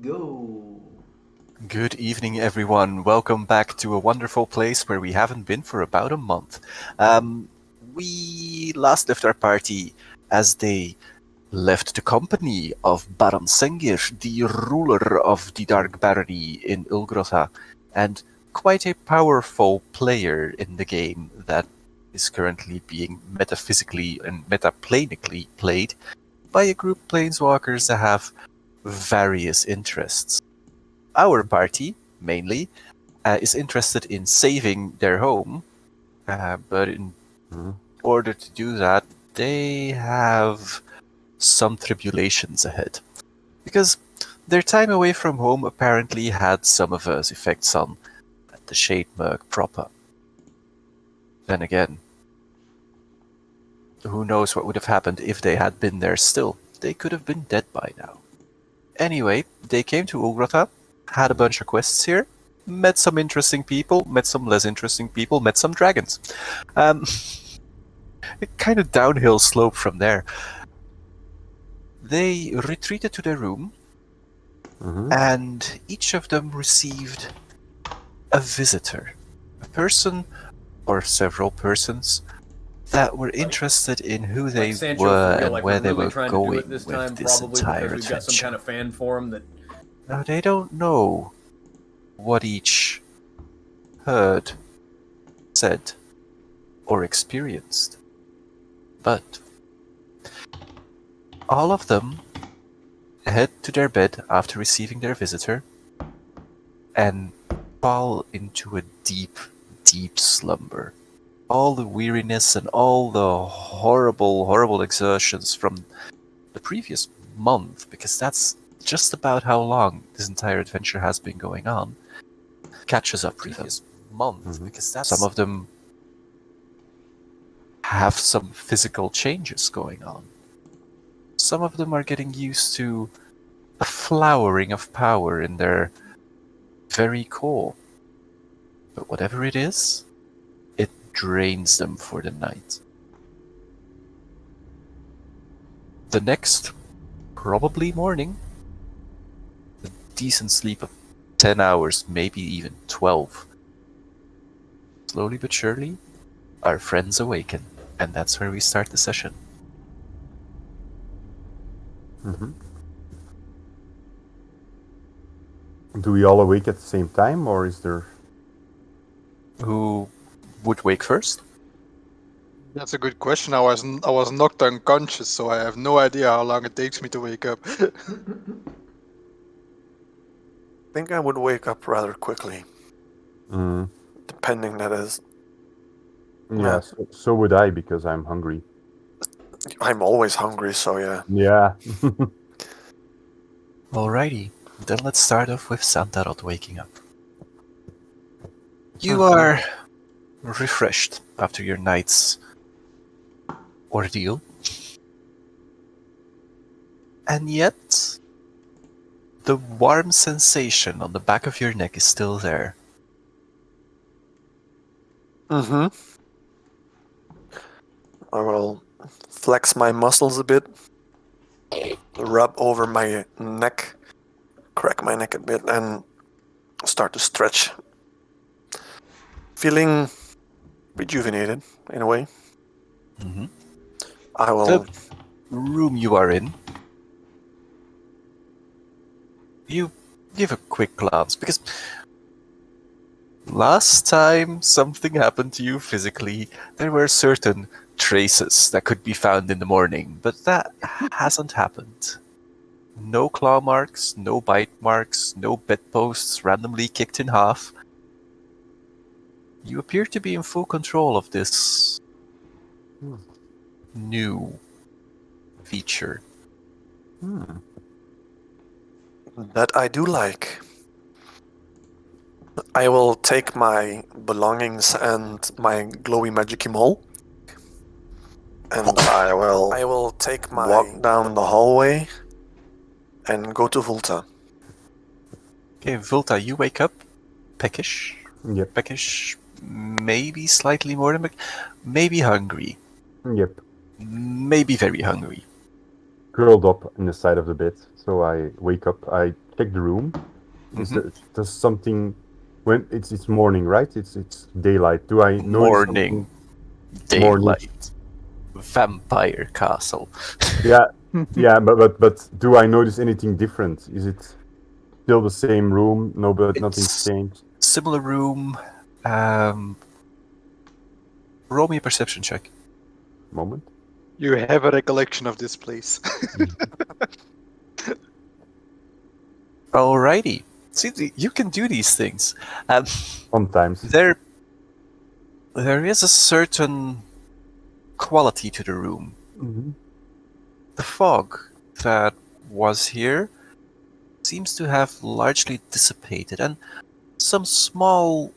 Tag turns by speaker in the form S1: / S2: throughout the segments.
S1: go.
S2: Good evening, everyone. Welcome back to a wonderful place where we haven't been for about a month. We last left our party as they left the company of Baron Sengir, the ruler of the Dark Barony in Ulgrotha, and quite a powerful player in the game that is currently being metaphysically and metaplanically played by a group of planeswalkers that have various interests. Our party, mainly, is interested in saving their home, but in order to do that, they have some tribulations ahead. Because their time away from home apparently had some adverse effects on the Shademerg proper. Then again, who knows what would have happened if they had been there still. They could have been dead by now. Anyway, they came to Ulgrotha, had a bunch of quests here, met some interesting people, met some less interesting people, met some dragons. A kind of downhill slope from there. They retreated to their room, and each of them received a visitor. A person, or several persons, that were interested in who they were and where they were going with this entire adventure.
S1: We've got some kind of fan forum that...
S2: Now, they don't know what each heard, said, or experienced. But all of them head to their bed after receiving their visitor and fall into a deep, deep slumber. All the weariness and all the horrible, horrible exertions from the previous month, because that's just about how long this entire adventure has been going on, catches up previous month, because that's some of them have some physical changes going on. Some of them are getting used to a flowering of power in their very core. But whatever it is, it drains them for the night. The next, probably morning, a decent sleep of 10 hours, maybe even 12. Slowly but surely, our friends awaken, and that's where we start the session.
S3: Do we all awake at the same time, or is there...
S2: Who would wake first?
S4: That's a good question. I was knocked unconscious, so I have no idea how long it takes me to wake up.
S5: I think I would wake up rather quickly. Depending, that is.
S3: Yeah, so would I, because I'm hungry.
S5: I'm always hungry, so yeah.
S3: Yeah.
S2: Alrighty, then let's start off with Santarot waking up. You are refreshed after your night's ordeal. And yet, the warm sensation on the back of your neck is still there.
S5: I will flex my muscles a bit, rub over my neck, crack my neck a bit, and start to stretch. Feeling rejuvenated, in a way. I will...
S2: The room you are in, you give a quick glance, because last time something happened to you physically, there were certain traces that could be found in the morning, but that hasn't happened. No claw marks, no bite marks, no bedposts randomly kicked in half. You appear to be in full control of this new feature.
S5: That I do like. I will take my belongings and my glowy magic mole, and I will take my walk down the hallway and go to Volta.
S2: Okay, Volta, you wake up peckish.
S3: Yep.
S2: Peckish, maybe slightly more than maybe hungry.
S3: Yep.
S2: Maybe very hungry.
S3: curled up in the side of the bed. So I wake up. I check the room. Does something when it's morning, right? It's daylight. Do I notice
S2: Morning,
S3: something? Morning.
S2: daylight, vampire castle.
S3: Yeah, yeah, but do I notice anything different? Is it still the same room? No, but nothing's
S2: It's
S3: changed.
S2: similar room. Roll me a perception check.
S3: Moment.
S4: You have a recollection of this place.
S2: Alrighty. See, you can do these things.
S3: Sometimes.
S2: There is a certain quality to the room.
S3: Mm-hmm.
S2: The fog that was here seems to have largely dissipated, and some small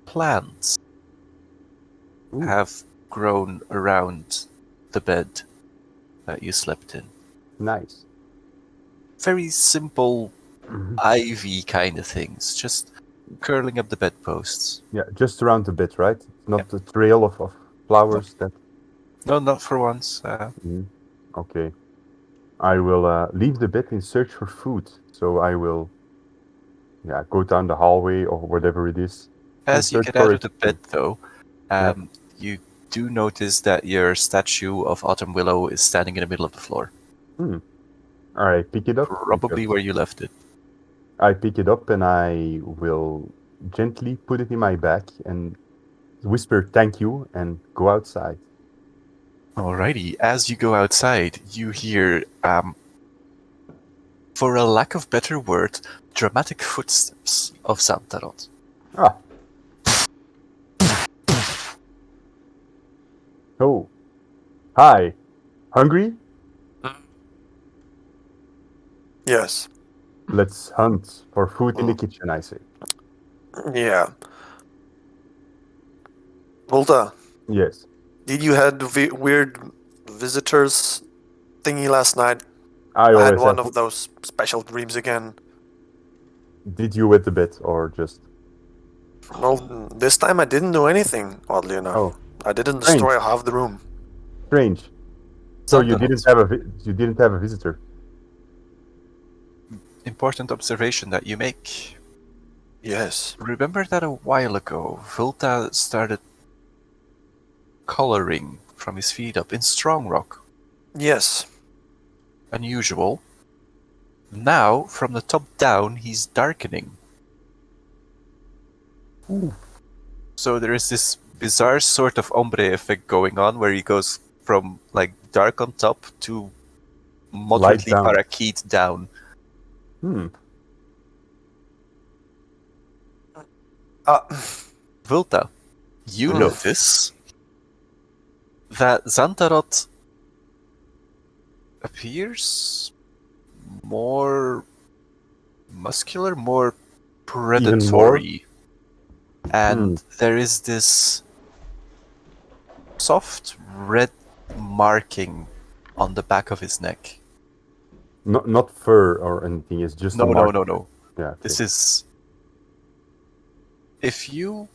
S2: plants
S3: Ooh.
S2: have grown around the bed that you slept in.
S3: Nice.
S2: Very simple
S3: Mhm.
S2: ivy kind of things, just curling up the bedposts.
S3: Yeah, just around the bed, right? Not the trail of flowers that.
S2: No, not for once.
S3: Mhm. Okay. I will leave the bed in search for food. So I will, go down the hallway or whatever it is.
S2: As you
S3: search
S2: get
S3: for
S2: out
S3: it.
S2: of the bed, though, you do notice that your statue of Autumn Willow is standing in the middle of the floor.
S3: All right, pick it up.
S2: Probably
S3: because
S2: where you left it.
S3: I pick it up and I will gently put it in my bag and whisper thank you and go outside.
S2: Alrighty, as you go outside, you hear, for a lack of better word, dramatic footsteps of Santarot.
S3: Ah. Oh. Hi. Hungry?
S5: Yes.
S3: Let's hunt for food in the kitchen, I say.
S5: Yeah. Volta,
S3: Yes.
S5: did you had weird visitors thingy last night?
S3: I
S5: I had
S3: always
S5: one
S3: have.
S5: of those special dreams again.
S3: Did you wet the bed or just?
S5: Well, this time I didn't do anything, oddly enough.
S3: Oh,
S5: I didn't
S3: strange.
S5: destroy half the room.
S3: Strange. So you
S2: Santarot.
S3: didn't have a visitor.
S2: Important observation that you make.
S5: Yes.
S2: Remember that a while ago, Volta started coloring from his feet up in strong rock.
S5: Yes.
S2: Unusual. Now, from the top down, he's darkening.
S3: Ooh.
S2: So there is this bizarre sort of ombre effect going on where he goes from like dark on top to moderately
S3: down.
S2: parakeet down. Volta, you notice that Xantarot appears more muscular, more predatory. And there is this soft red marking on the back of his neck.
S3: Not fur or anything. It's just a
S2: No.
S3: mark. Yeah. Okay.
S2: This is... If you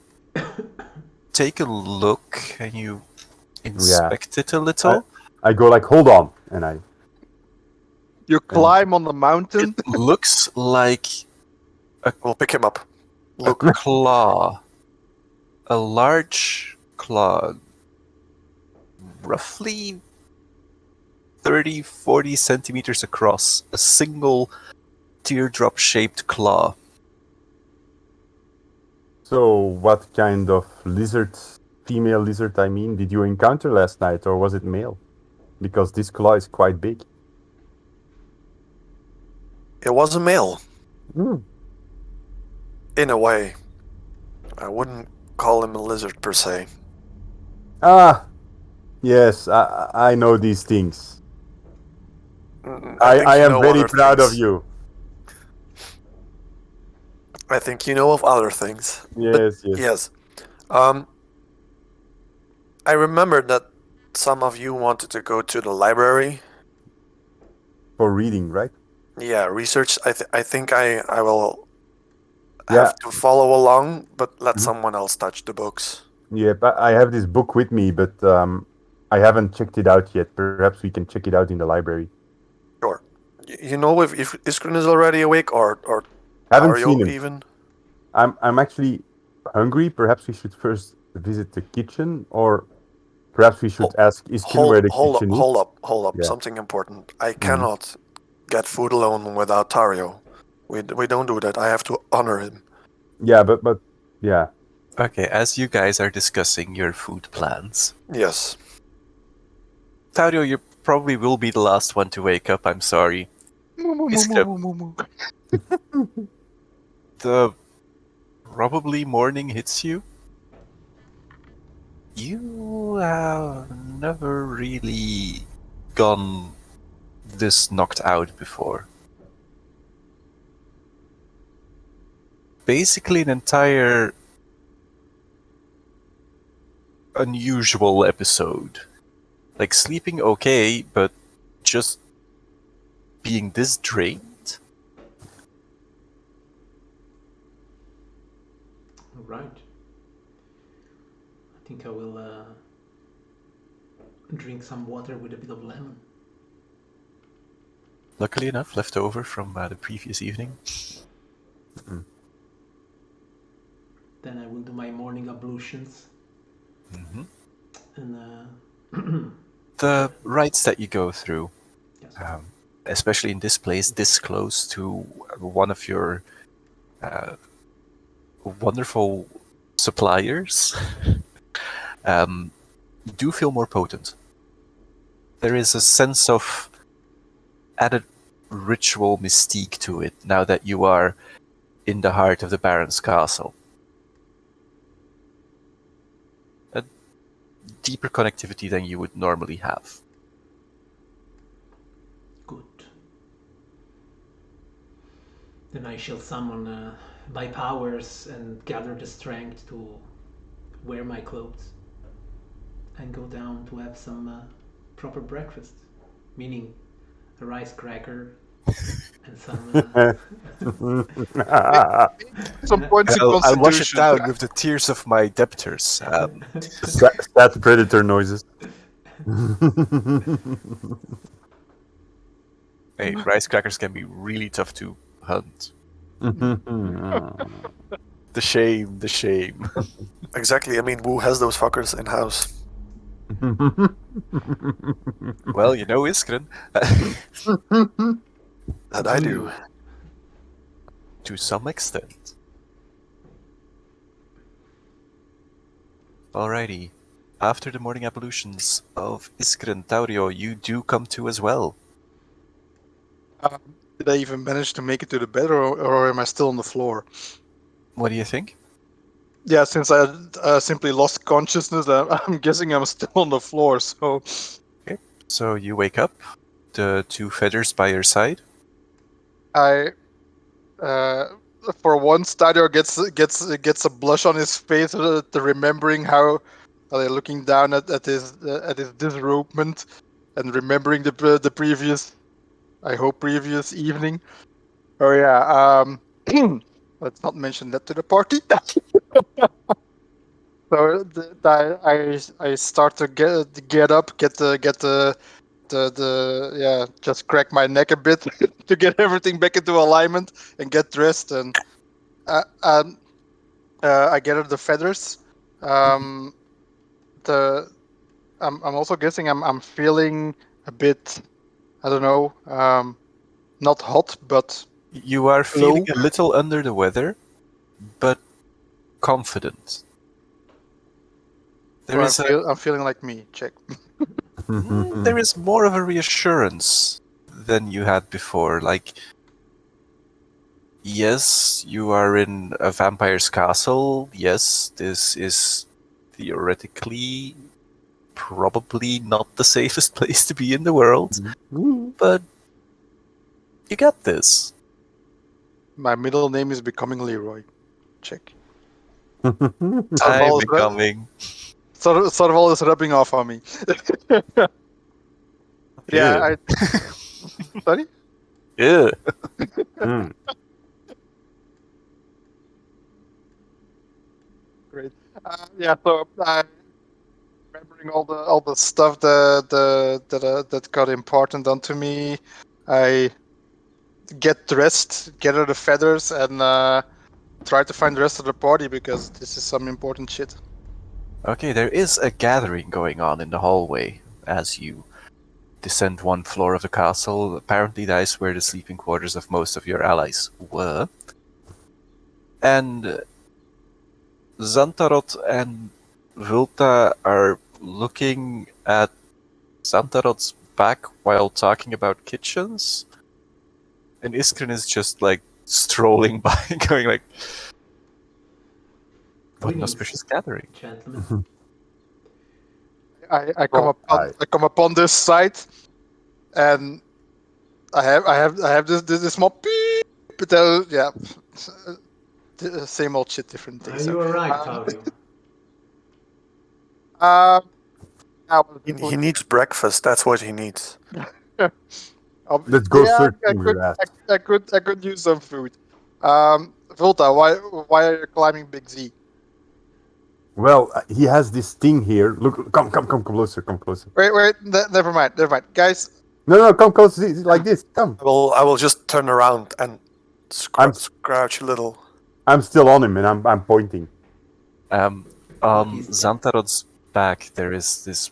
S2: take a look and you inspect it a little...
S3: I go like, hold on, and I...
S4: You climb on the mountain.
S2: It looks like
S5: We'll pick him up.
S2: a claw. A large claw. Roughly 30-40 centimeters across. A single teardrop-shaped claw.
S3: So what kind of lizard, female lizard, I mean, did you encounter last night, or was it male? Because this claw is quite big.
S5: It was a male.
S3: Mm.
S5: In a way. I wouldn't call him a lizard per se.
S3: Ah, yes, I know these things. I am very proud of you.
S5: I think you know of other things.
S3: Yes,
S5: But
S3: yes.
S5: I remember that some of you wanted to go to the library.
S3: For reading, right?
S5: Yeah, research. I think I will have to follow along, but let someone else touch the books.
S3: Yeah, but I have this book with me, but I haven't checked it out yet. Perhaps we can check it out in the library.
S5: Sure. You know if Iskren is already awake or
S3: Haven't
S5: Dario
S3: seen him.
S5: even?
S3: I'm actually hungry. Perhaps we should first visit the kitchen, or perhaps we should ask Iskin where the kitchen is.
S5: Hold up.
S3: Yeah.
S5: Something important. I cannot get food alone without Dario. We don't do that. I have to honor him.
S3: Yeah, but yeah.
S2: Okay, as you guys are discussing your food plans,
S5: Yes.
S2: Tario, you probably will be the last one to wake up, I'm sorry. The probably morning hits you. You have never really gone this knocked out before. Basically an entire unusual episode. Like sleeping okay, but just being this drained?
S6: Right. I think I will drink some water with a bit of lemon.
S2: Luckily enough, left over from the previous evening.
S6: Then I will do my morning ablutions.
S2: Mm-hmm.
S6: And
S2: The rites that you go through,
S6: yes.
S2: especially in this place, this close to one of your wonderful suppliers, do feel more potent. There is a sense of added ritual mystique to it now that you are in the heart of the Baron's castle. A deeper connectivity than you would normally have.
S6: Good. Then I shall summon my powers and gather the strength to wear my clothes and go down to have some proper breakfast, meaning a rice cracker and some.
S4: Some points in
S2: I'll wash it
S4: constitution.
S2: down with the tears of my debtors.
S3: Sad predator noises.
S2: Hey, rice crackers can be really tough to hunt. The shame, the shame.
S5: Exactly. I mean, Wu has those fuckers in house.
S2: Well, you know Iskren.
S5: That I do.
S2: To some extent. Alrighty. After the morning ablutions of Iskren, Taurio, you do come to as well.
S4: Did I even manage to make it to the bed, or am I still on the floor?
S2: What do you think?
S4: Yeah, since I simply lost consciousness, I'm guessing I'm still on the floor. So
S2: So you wake up, the two feathers by your side.
S4: I, for once, Stadio gets a blush on his face, to remembering how they're looking down at his disrobement and remembering the previous, I hope, previous evening. Oh yeah. Let's not mention that to the party. So I start to get up, just crack my neck a bit to get everything back into alignment and get dressed, and I gather the feathers. I'm also guessing I'm feeling a bit, I don't know, not hot, but
S2: You are feeling
S4: low.
S2: a little under the weather, but confident. There is
S4: I'm feeling like me. Check.
S2: there is more of a reassurance than you had before. Like, yes, you are in a vampire's castle. Yes, this is theoretically probably not the safest place to be in the world, but you got this.
S4: My middle name is becoming Leroy. Check.
S2: I'm
S4: Sarval is
S2: becoming.
S4: Sarval is rubbing off on me. Yeah, sorry?
S2: Yeah.
S4: Great. So I remember remembering all the stuff that got important onto me. I get dressed, gather the feathers, and try to find the rest of the party because this is some important shit.
S2: Okay, there is a gathering going on in the hallway as you descend one floor of the castle. Apparently, that is where the sleeping quarters of most of your allies were. And Xantarot and Vulta are looking at Xantarot's back while talking about kitchens. And Iskrin is just like strolling by, going like, what an
S6: Greetings,
S2: auspicious gathering.
S6: gentlemen.
S4: I come
S3: Well,
S4: upon upon this site, and I have this small beep. But yeah, the same old shit, different things.
S6: You are right,
S4: Um,
S6: Taurio.
S4: I was
S5: He needs breakfast. That's what he needs.
S3: Let's go
S4: yeah,
S3: search for that.
S4: I could use some food. Volta, why are you climbing Big Z?
S3: Well, he has this thing here. Look, come closer, come closer.
S4: Wait, never mind, guys.
S3: No, come closer, like this. Come.
S5: I will just turn around and scrouch a little.
S3: I'm still on him, and I'm pointing.
S2: On
S6: He's dead.
S2: Xantarot's back, there is this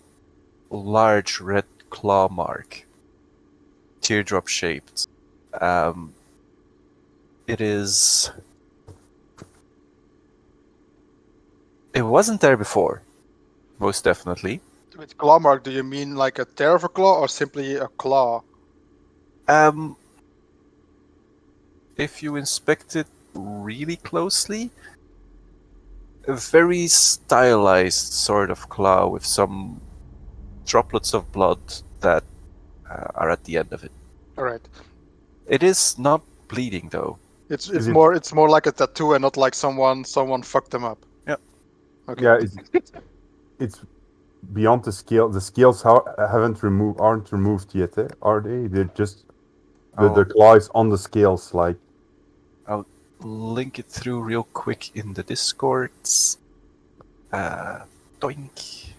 S2: large red claw mark, teardrop shaped. It is. It wasn't there before, most definitely.
S4: With claw mark, do you mean like a tear of a claw or simply a claw?
S2: If you inspect it really closely, a very stylized sort of claw with some droplets of blood that are at the end of it.
S4: All right.
S2: It is not bleeding though.
S4: It's
S3: Is it-
S4: more like a tattoo and not like someone fucked them up.
S2: Yep.
S4: Okay.
S3: Yeah, it's beyond the scale. The scales aren't removed yet, are they? They're just the claw is on the scales, like.
S2: I'll link it through real quick in the Discords. Doink.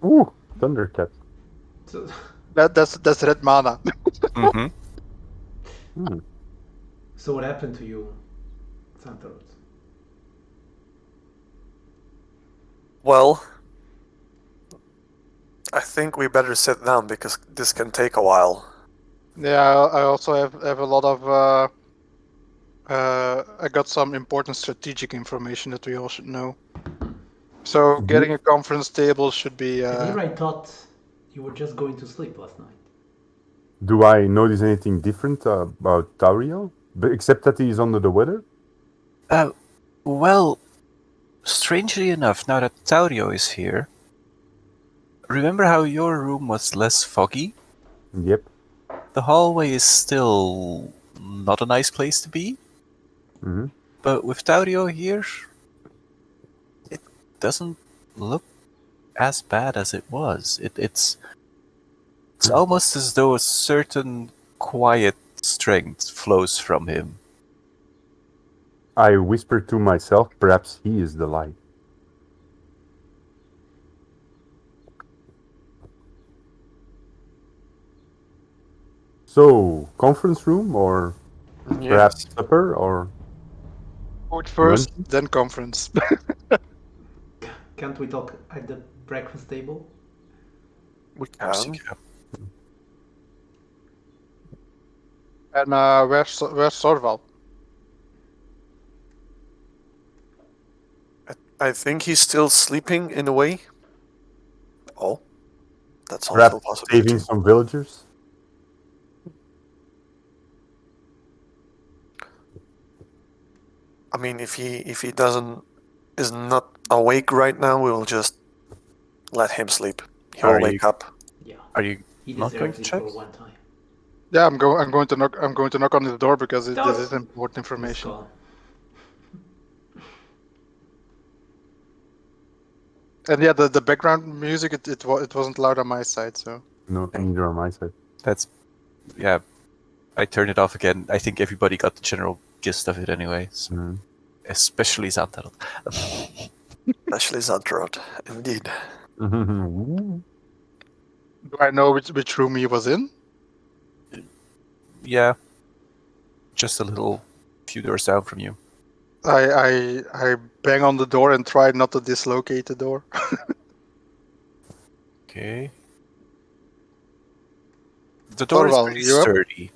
S3: Ooh, Thundercat.
S6: So,
S4: That's red mana.
S2: Mm-hmm.
S6: so what happened to you, Xantarot?
S5: Well, I think we better sit down because this can take a while.
S4: Yeah, I also have a lot of. I got some important strategic information that we all should know. So getting a conference table should be.
S6: And here I thought you were just going to sleep last night.
S3: Do I notice anything different about Taurio? Except that he's under the weather?
S2: Well, strangely enough, now that Taurio is here, remember how your room was less foggy?
S3: Yep.
S2: The hallway is still not a nice place to be,
S3: Mm-hmm.
S2: but with Taurio here, it doesn't look as bad as it was. It's almost as though a certain quiet strength flows from him.
S3: I whisper to myself, perhaps he is the light. So, conference room or perhaps supper or
S4: Food first, then conference.
S6: Can't we talk at the breakfast table?
S5: We can.
S4: And where's Sorval?
S5: I think he's still sleeping in a way. Oh, that's
S3: perhaps
S5: also possible.
S3: saving some villagers?
S5: I mean, if he is not awake right now, we will just let him sleep. He'll
S2: Are
S5: wake
S2: you-
S5: up.
S6: Yeah,
S2: Are you
S6: he
S2: not going
S6: deserves
S2: to
S6: it
S2: check?
S6: for one time.
S4: Yeah, I'm going to knock on his door because this
S6: Door.
S4: is important
S6: He's
S4: information.
S6: gone.
S4: And yeah, the background music it wasn't loud on my side, so.
S3: No, neither on my side.
S2: Yeah, I turned it off again. I think everybody got the general gist of it anyway. So.
S3: Mhm.
S2: Especially Xantarot.
S5: Especially Zadrod, indeed.
S3: Ooh.
S4: Do I know which room he was in?
S2: Yeah. Just a little few doors down from you.
S4: I bang on the door and try not to dislocate the door.
S2: Okay. The door is
S4: Thorvald,
S2: pretty
S4: you up?
S2: sturdy.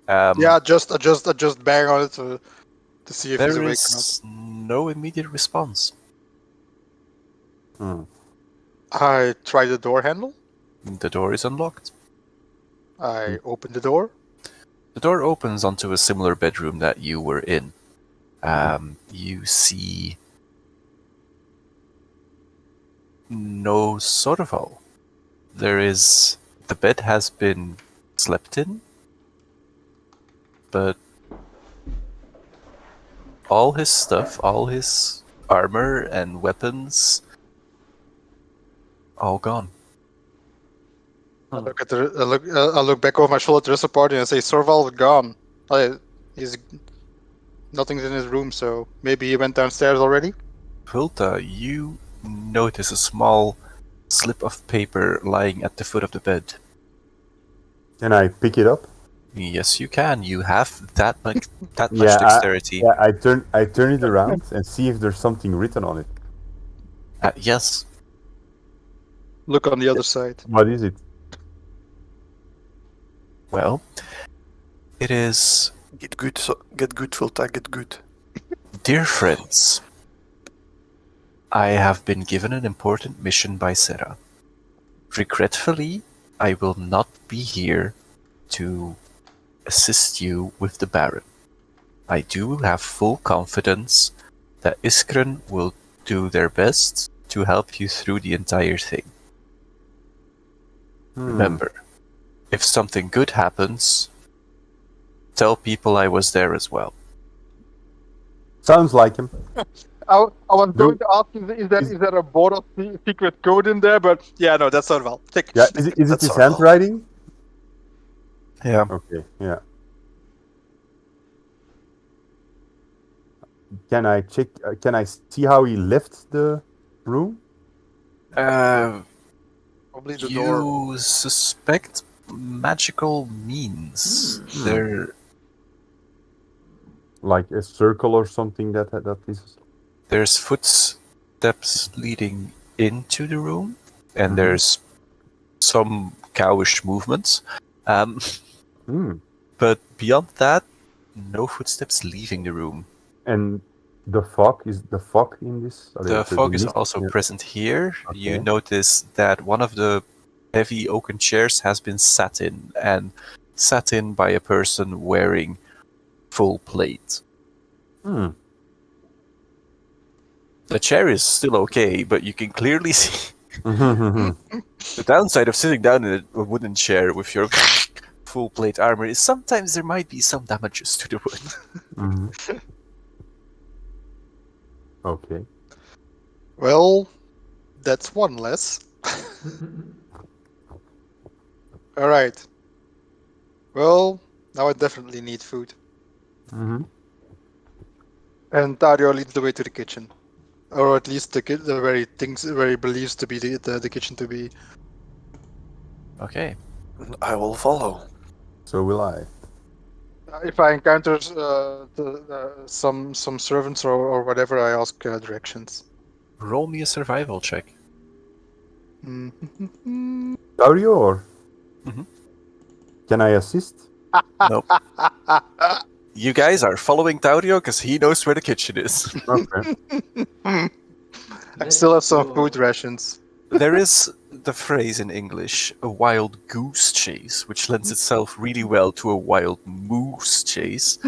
S4: Yeah, I just bang on it to see if he's
S2: There
S4: awake or not.
S2: is no immediate response.
S3: Hmm.
S4: I try the door handle.
S2: The door is unlocked.
S4: I open the door.
S2: The door opens onto a similar bedroom that you were in. You see no Sorval. The bed has been slept in, but all his stuff, all his armor and weapons, all gone.
S4: I look at I look back over my shoulder at the rest of the party and I say, "Sorval gone. He's nothing's in his room, so maybe he went downstairs already."
S2: Hulta, you notice a small slip of paper lying at the foot of the bed.
S3: Can I pick it up?
S2: Yes, you can. You have that much
S3: Yeah,
S2: dexterity.
S3: I turn it around and see if there's something written on it.
S2: Yes.
S4: Look on the other side.
S3: What is it?
S2: Well, it is,
S5: Get good, Fulta, get good.
S2: dear friends. I have been given an important mission by Sarah. Regretfully, I will not be here to assist you with the Baron. I do have full confidence that Iskren will do their best to help you through the entire thing. Remember, if something good happens, tell people I was there as well.
S3: Sounds like him.
S4: I was going to ask, is there a board of secret code in there? But yeah, no, that's not well.
S3: Yeah, is it
S5: That's
S3: his
S5: all right.
S3: handwriting?
S2: Yeah.
S3: Okay, yeah. Can I check? Can I see how he left the room?
S4: Probably the door.
S2: You suspect magical means.
S3: Like a circle or something that is.
S2: There's footsteps leading into the room, and
S3: Mhm.
S2: there's some cowish movements. But beyond that, no footsteps leaving the room.
S3: And the fog is the fog in this.
S2: The fog is
S3: mist?
S2: also
S3: Yeah.
S2: present here. You
S3: Okay.
S2: notice that one of the heavy oaken chairs has been sat in by a person wearing full plate. The chair is still okay, but you can clearly see the downside of sitting down in a wooden chair with your full plate armor is sometimes there might be some damages to the wood.
S3: Okay.
S4: Well, that's one less. All right. Well, now I definitely need food. And Dario leads the way to the kitchen, or at least where he believes to be the kitchen to be.
S2: Okay.
S5: I will follow.
S3: So will I.
S4: If I encounter some servants or whatever, I ask directions.
S2: Roll me a survival check.
S3: Dario, or
S2: Mhm.
S3: can I assist?
S2: Nope. You guys are following Taurio because he knows where the kitchen is.
S3: Okay.
S4: I still have some food rations.
S2: There is the phrase in English, a wild goose chase, which lends itself really well to a wild moose chase.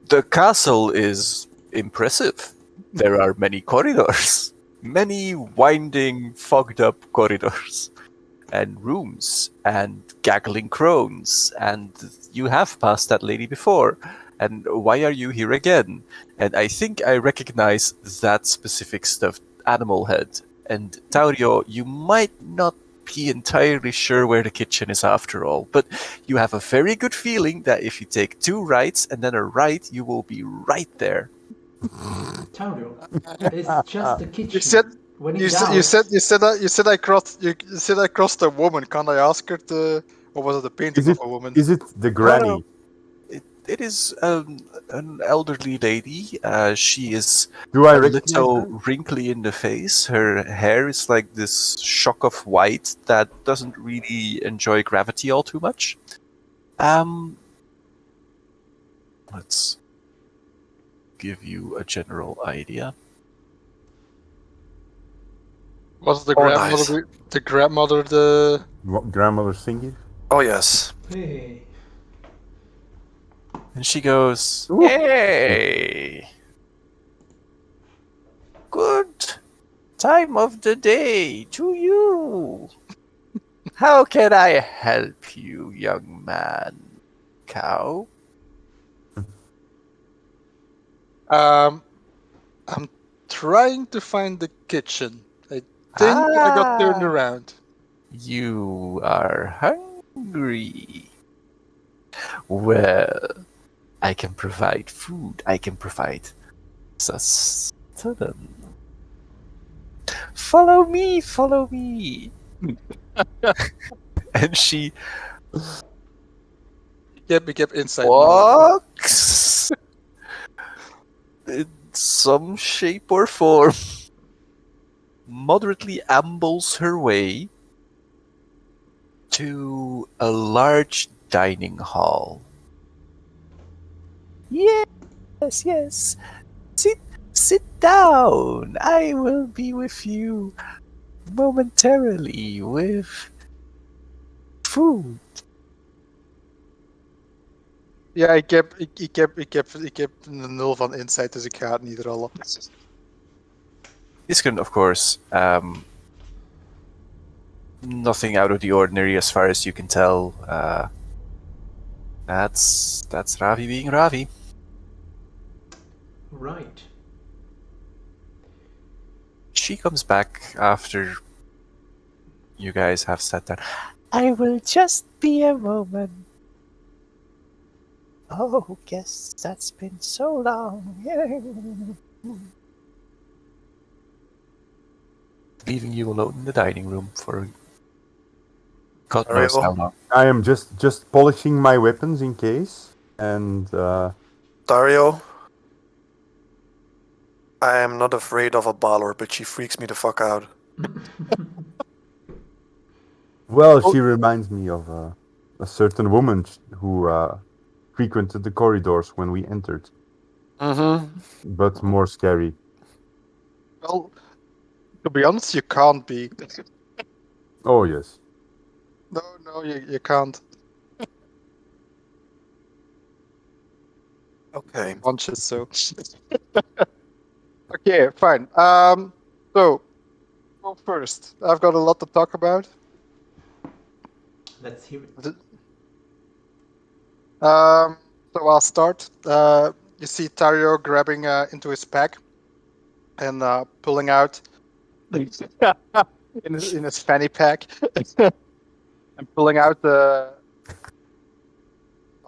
S2: The castle is impressive. There are many corridors, many winding, fogged up corridors, and rooms, and gaggling crones, and you have passed that lady before. And why are you here again? And I think I recognize that specific stuffed animal head. And Taurio, you might not be entirely sure where the kitchen is after all, but you have a very good feeling that if you take 2 rights and then a right, you will be right there.
S6: Tauro, it's just the kitchen.
S4: You said
S6: when in
S4: you
S6: doubt,
S4: said I crossed a woman. Can't I ask her to, or was it a painting
S3: Is
S4: of
S3: it
S4: a woman?
S3: is it the granny?
S2: It is an elderly lady. She is
S3: Do I
S2: a
S3: recognize
S2: little
S3: her?
S2: wrinkly in the face. Her hair is like this shock of white that doesn't really enjoy gravity all too much. Let's give you a general idea.
S4: Was the
S5: Oh,
S4: grandmother
S5: nice.
S4: the grandmother the?
S3: What, grandmother singing?
S5: Oh, yes.
S6: hey,
S2: And she goes,
S3: Ooh.
S2: "Hey! Good time of the day to you. How can I help you, young man? Cow?"
S4: I'm trying to find the kitchen. I think I got turned around.
S2: You are hungry. Well, I can provide food. I can provide sustenance. Follow me, follow me. And she
S4: Yep, inside. Now.
S2: walks in some shape or form, moderately ambles her way to a large dining hall. Yes, yes. Sit down. I will be with you momentarily with food.
S4: Ja, ik heb een 0 van insight, dus ik ga het niet rollen.
S2: This can, of course, nothing out of the ordinary as far as you can tell. That's Ravi being Ravi.
S6: right.
S2: She comes back after you guys have sat down. I will just be a moment. Oh, guests, that's been so long. Leaving you alone in the dining room for God knows how long.
S3: I am just polishing my weapons in case, and
S5: Dario, I am not afraid of a baller, but she freaks me the fuck out.
S3: well, she reminds me of a certain woman who frequented the corridors when we entered,
S5: Mm-hmm.
S3: but more scary.
S4: Well, to be honest, you can't be.
S3: Oh yes.
S4: No, you can't.
S5: Okay.
S4: Punches, so. Okay, fine. So, go first. I've got a lot to talk about.
S6: Let's hear it.
S4: So I'll start. You see Tario grabbing into his pack and pulling out in his fanny pack and pulling out a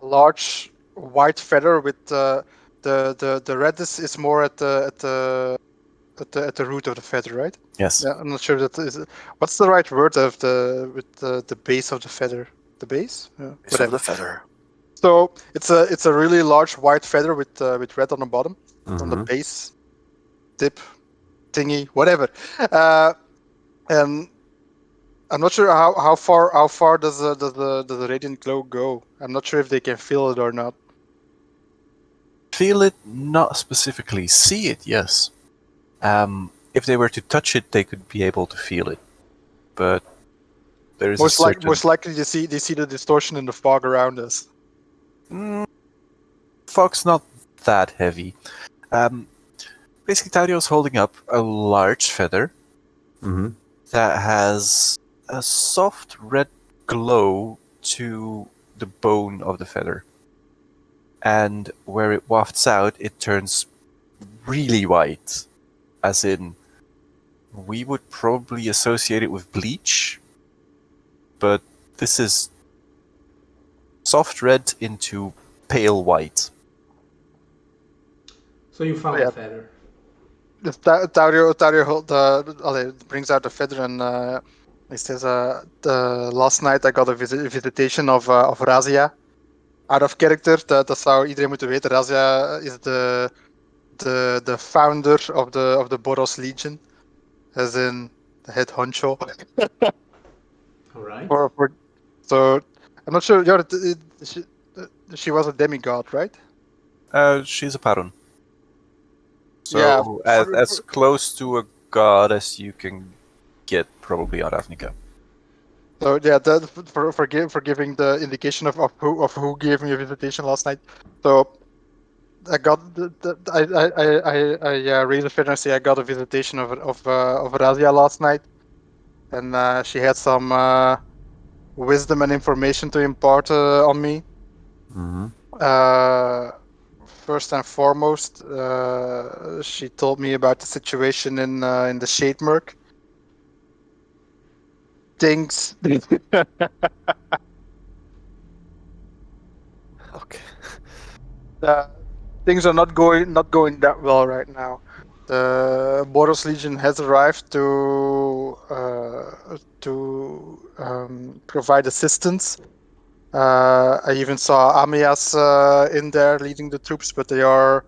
S4: large white feather with the red is more at the root of the feather, right?
S2: Yes.
S4: Yeah, I'm not sure that is. What's the right word of the base of the feather? The base? Yeah,
S5: Base of the feather.
S4: So it's a really large white feather with red on the bottom, on the
S3: Mhm.
S4: base, tip, thingy, whatever. And I'm not sure how far does the radiant glow go. I'm not sure if they can feel it or not.
S2: Feel it, not specifically. See it, yes. If they were to touch it, they could be able to feel it. But there is
S4: Most likely they see the distortion in the fog around us.
S2: Fog's not that heavy. Basically, Tario's holding up a large feather
S3: Mhm.
S2: that has a soft red glow to the bone of the feather. And where it wafts out, it turns really white. As in, we would probably associate it with bleach, but this is soft red into pale white.
S6: So you found
S4: Yeah.
S6: a feather.
S4: Tario brings out the feather and he says, last night I got a visitation of Razia. Out of character, dat zou iedereen moeten weten. Razia is the founder of the Boros Legion. As in the head honcho.
S6: All right.
S4: So I'm not sure. She was a demigod, right?
S2: She's a Paron. So
S4: Yeah,
S2: as close to a god as you can get, probably on Ravnica.
S4: So yeah, that for giving the indication of who gave me a visitation last night. So I got I raised a feather and say I got a visitation of Razia last night, and she had some wisdom and information to impart on me.
S3: Mm-hmm.
S4: First and foremost, she told me about the situation in the Shade Merc. Things.
S5: Okay.
S4: Things are not going that well right now. The Boros Legion has arrived to provide assistance. I even saw Amias in there leading the troops, but they are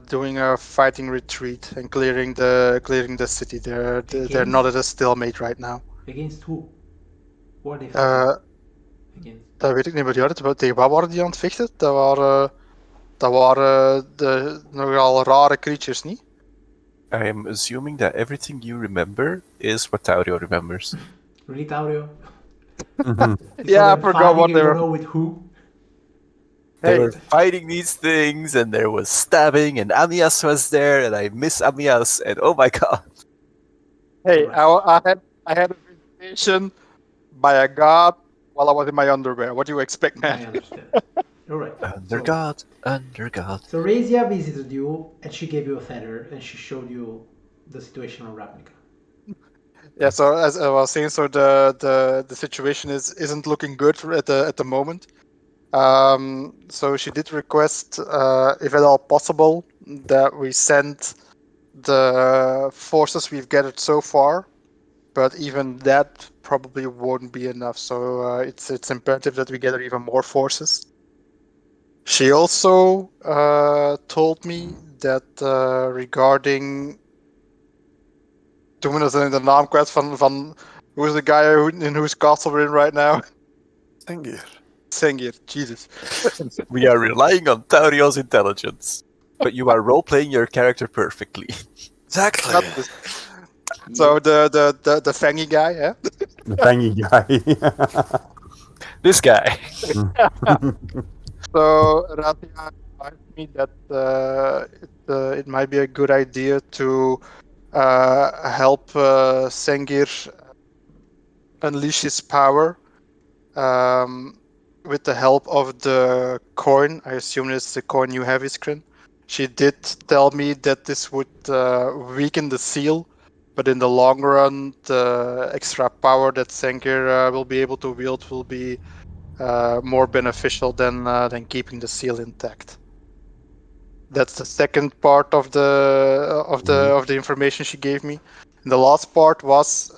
S4: doing a fighting retreat and clearing the city. They're not at a stalemate right now.
S6: Against who? Who are they fighting against?
S4: Dat weet ik niet, maar tegen wat waren die aan het vechten? Dat waren de nogal rare creatures, niet?
S2: I am assuming that everything you remember is what Taurio remembers.
S6: Really, Taurio?
S3: Mm-hmm.
S4: Yeah, I forgot what
S6: they
S4: they
S6: were.
S4: were.
S6: You know with who?
S2: They
S4: Hey.
S2: were fighting these things, and there was stabbing, and Amias was there, and I miss Amias, and oh my god.
S4: Hey,
S6: Right.
S4: I had a visitation by a god while I was in my underwear. What do you expect,
S6: I
S4: man?
S6: understand. All right.
S2: Under
S6: So,
S2: God, under God.
S6: so Razia visited you, and she gave you a feather, and she showed you the situation on Ravnica.
S4: Yeah, so as I was saying, so the situation isn't looking good at the moment. So she did request, if at all possible, that we send the forces we've gathered so far, but even that probably won't be enough. So it's imperative that we gather even more forces. She also told me that regarding. Toen we zijn de naam kwijt van who is the guy in whose castle we're in right now?
S5: Sengir.
S4: Sengir, Jesus.
S2: We are relying on Taurio's intelligence, but you are role-playing your character perfectly.
S5: Exactly.
S4: Not this. So the fangy guy, yeah.
S3: The fangy guy.
S2: This guy.
S4: So Ratia advised me that it might be a good idea to help Sengir unleash his power with the help of the coin. I assume it's the coin you have, Iskrin. She did tell me that this would weaken the seal, but in the long run, the extra power that Sengir will be able to wield will be more beneficial than keeping the seal intact. That's the second part of the information she gave me. And the last part was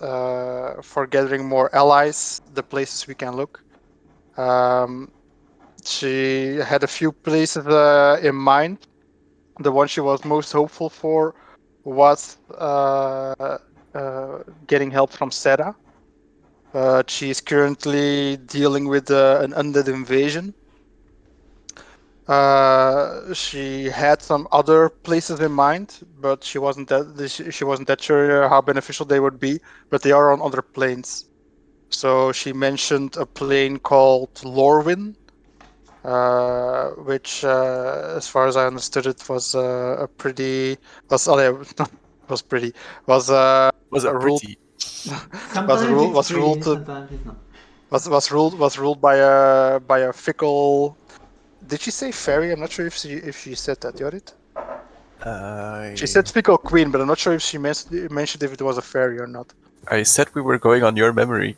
S4: for gathering more allies, the places we can look. She had a few places in mind. The one she was most hopeful for was getting help from Sera. She's currently dealing with an undead invasion. She had some other places in mind, but she wasn't that sure how beneficial they would be. But they are on other planes. So she mentioned a plane called Lorwyn, which, as far as I understood it, was a pretty was was pretty was
S2: Was it
S4: ruled
S2: pretty?
S6: Sometimes it's
S4: was
S6: pretty,
S4: ruled
S6: sometimes it's not.
S4: was ruled by a fickle. Did she say fairy? I'm not sure if she said that. You heard it? She said fickle queen, but I'm not sure if she mentioned if it was a fairy or not.
S2: I said we were going on your memory.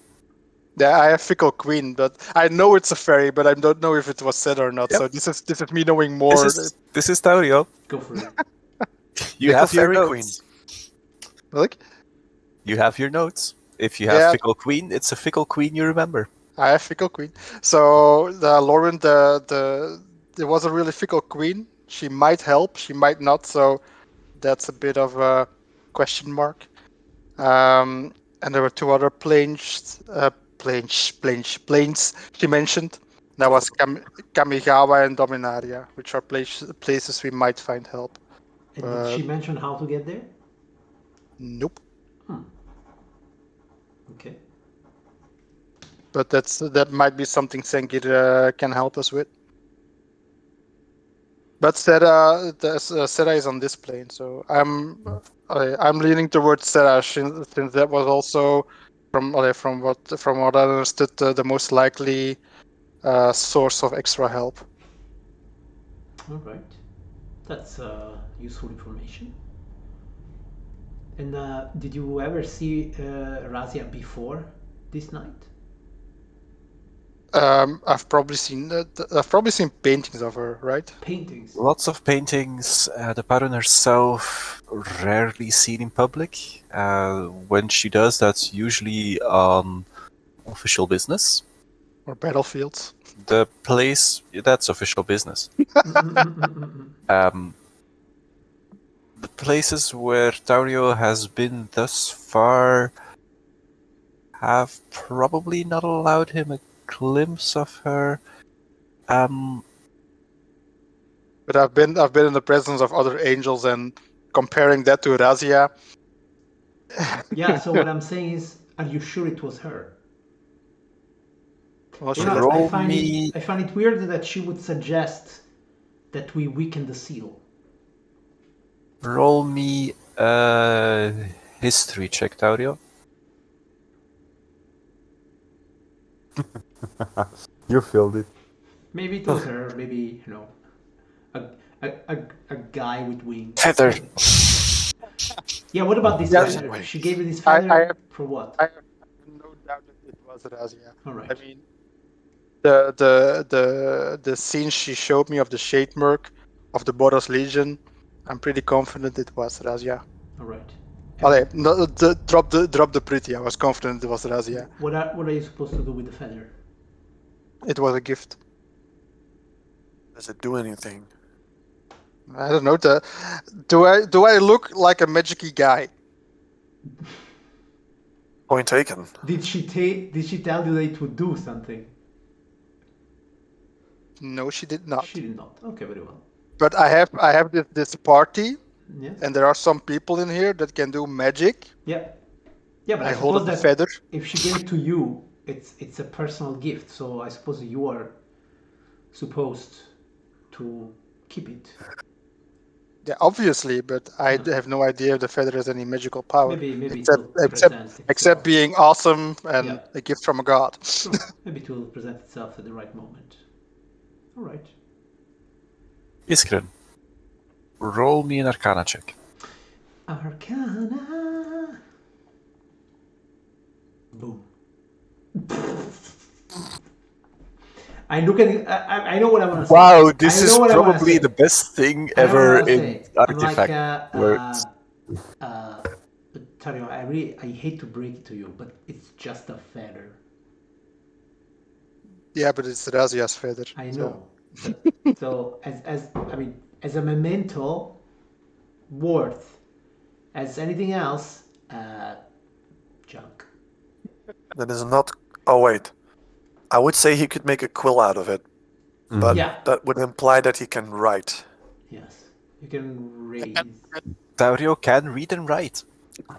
S4: Yeah, I have Fickle Queen, but I know it's a fairy, but I don't know if it was said or not.
S2: Yep.
S4: So this is me knowing more.
S2: This is Taurio.
S6: Go for it.
S2: You
S5: Fickle
S2: have your
S5: Fairy
S2: notes.
S4: Like,
S2: You have your notes. If you have
S4: Yeah.
S2: Fickle Queen, it's a Fickle Queen you remember.
S4: I have Fickle Queen. So the Lauren, there was a really Fickle Queen. She might help, she might not. So that's a bit of a question mark. And there were two other planes she mentioned. That was Kamigawa and Dominaria, which are places we might find help.
S6: And did she mention how to get there?
S4: Nope.
S6: Okay.
S4: But that might be something Sengir can help us with. But Sera is on this plane, so I'm leaning towards Sera since that was also from what I understood the most likely source of extra help.
S6: All right. That's useful information. And did you ever see Razia before this night?
S4: I've probably seen paintings of her, right?
S6: Paintings.
S2: Lots of paintings. The Baron herself rarely seen in public. When she does, that's usually on official business.
S4: Or battlefields.
S2: The place, that's official business. The places where Taurio has been thus far have probably not allowed him a glimpse of her.
S4: But I've been in the presence of other angels, and comparing that to Razia.
S6: Yeah, so what I'm saying is, are you sure it was her?
S4: Well,
S6: You
S4: she
S6: know,
S2: Roll
S6: I find it weird that she would suggest that we weaken the seal.
S2: Roll me a history check, Taurio.
S3: You filled it.
S6: Maybe it was her, maybe, you know, a guy with wings.
S2: Feather.
S6: Yeah, what about this
S4: Yes.
S6: feather? She gave you this
S4: I
S6: feather
S4: have-
S6: for what?
S4: I have no doubt that it was Razia.
S6: All right.
S4: I mean, the scene she showed me of the Shade Merc of the Boros Legion, I'm pretty confident it was Razia.
S6: All right.
S4: Okay, no, drop the pretty. I was confident it was Razia.
S6: What are you supposed to do with the feather?
S4: It was a gift.
S5: Does it do anything?
S4: I don't know. Do I look like a magic-y guy?
S5: Point taken.
S6: Did she tell you that it would do something?
S4: No, she did not.
S6: She did not. Okay, very well.
S4: But I have this party,
S6: Yeah.
S4: and there are some people in here that can do magic.
S6: Yeah. Yeah, but
S4: I
S6: I
S4: hold
S6: suppose
S4: up the
S6: that
S4: feather.
S6: if she gave it to you, it's a personal gift. So I suppose you are supposed to keep it.
S4: Yeah, obviously, but I have no idea if the feather has any magical power.
S6: Maybe it
S4: except
S6: will present itself.
S4: except being awesome and
S6: Yeah.
S4: a gift from a god.
S6: Sure. Maybe it will present itself at the right moment. All right.
S2: Iskren. Roll me an Arcana check.
S6: Arcana. Boom. I look at it. I know what I want to say.
S2: Wow, this
S6: I
S2: is
S6: know what I wanna
S2: probably
S6: say.
S2: the best thing
S6: I know what I
S2: ever
S6: wanna
S2: in
S6: say.
S2: artifact
S6: I'm
S2: words.
S6: Tario, I hate to break it to you, but it's just a feather.
S4: Yeah, but it's Razia's feather.
S6: I
S4: so-
S6: know. So as a memento, worth. As anything else, junk.
S5: That is not. Oh wait, I would say he could make a quill out of it, but
S6: Yeah.
S5: that would imply that he can write.
S6: Yes. You can raise.
S2: Taurio can read and write.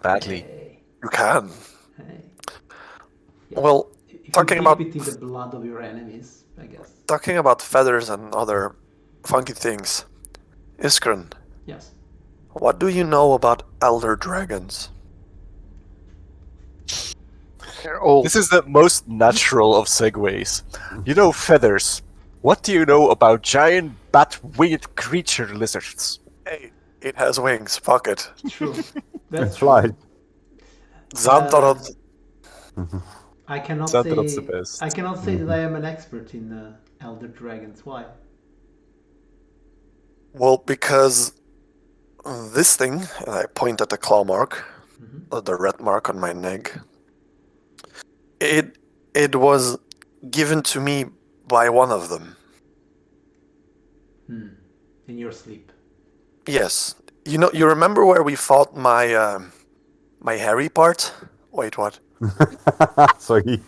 S2: Badly.
S6: Hey,
S5: You can.
S6: hey. Yeah.
S5: Well,
S6: If
S5: talking
S6: you
S5: about-
S6: dip it in the blood of your enemies, I guess.
S5: talking about feathers and other funky things, Iskren,
S6: Yes.
S5: what do you know about elder dragons?
S4: They're old.
S2: This is the most natural of segues. You know feathers. What do you know about giant bat-winged creature lizards?
S5: Hey, it has wings. Fuck it.
S6: True.
S3: It
S6: That's
S3: flies.
S5: Xantaroth.
S6: I cannot
S2: Xantharod's
S6: say.
S2: the best.
S6: I cannot say that I am an expert in elder dragons. Why?
S5: Well, because this thing, and I point at the claw mark, the red mark on my neck, it was given to me by one of them.
S6: In your sleep.
S5: Yes. You remember where we fought my my hairy part? Wait, what?
S3: Sorry.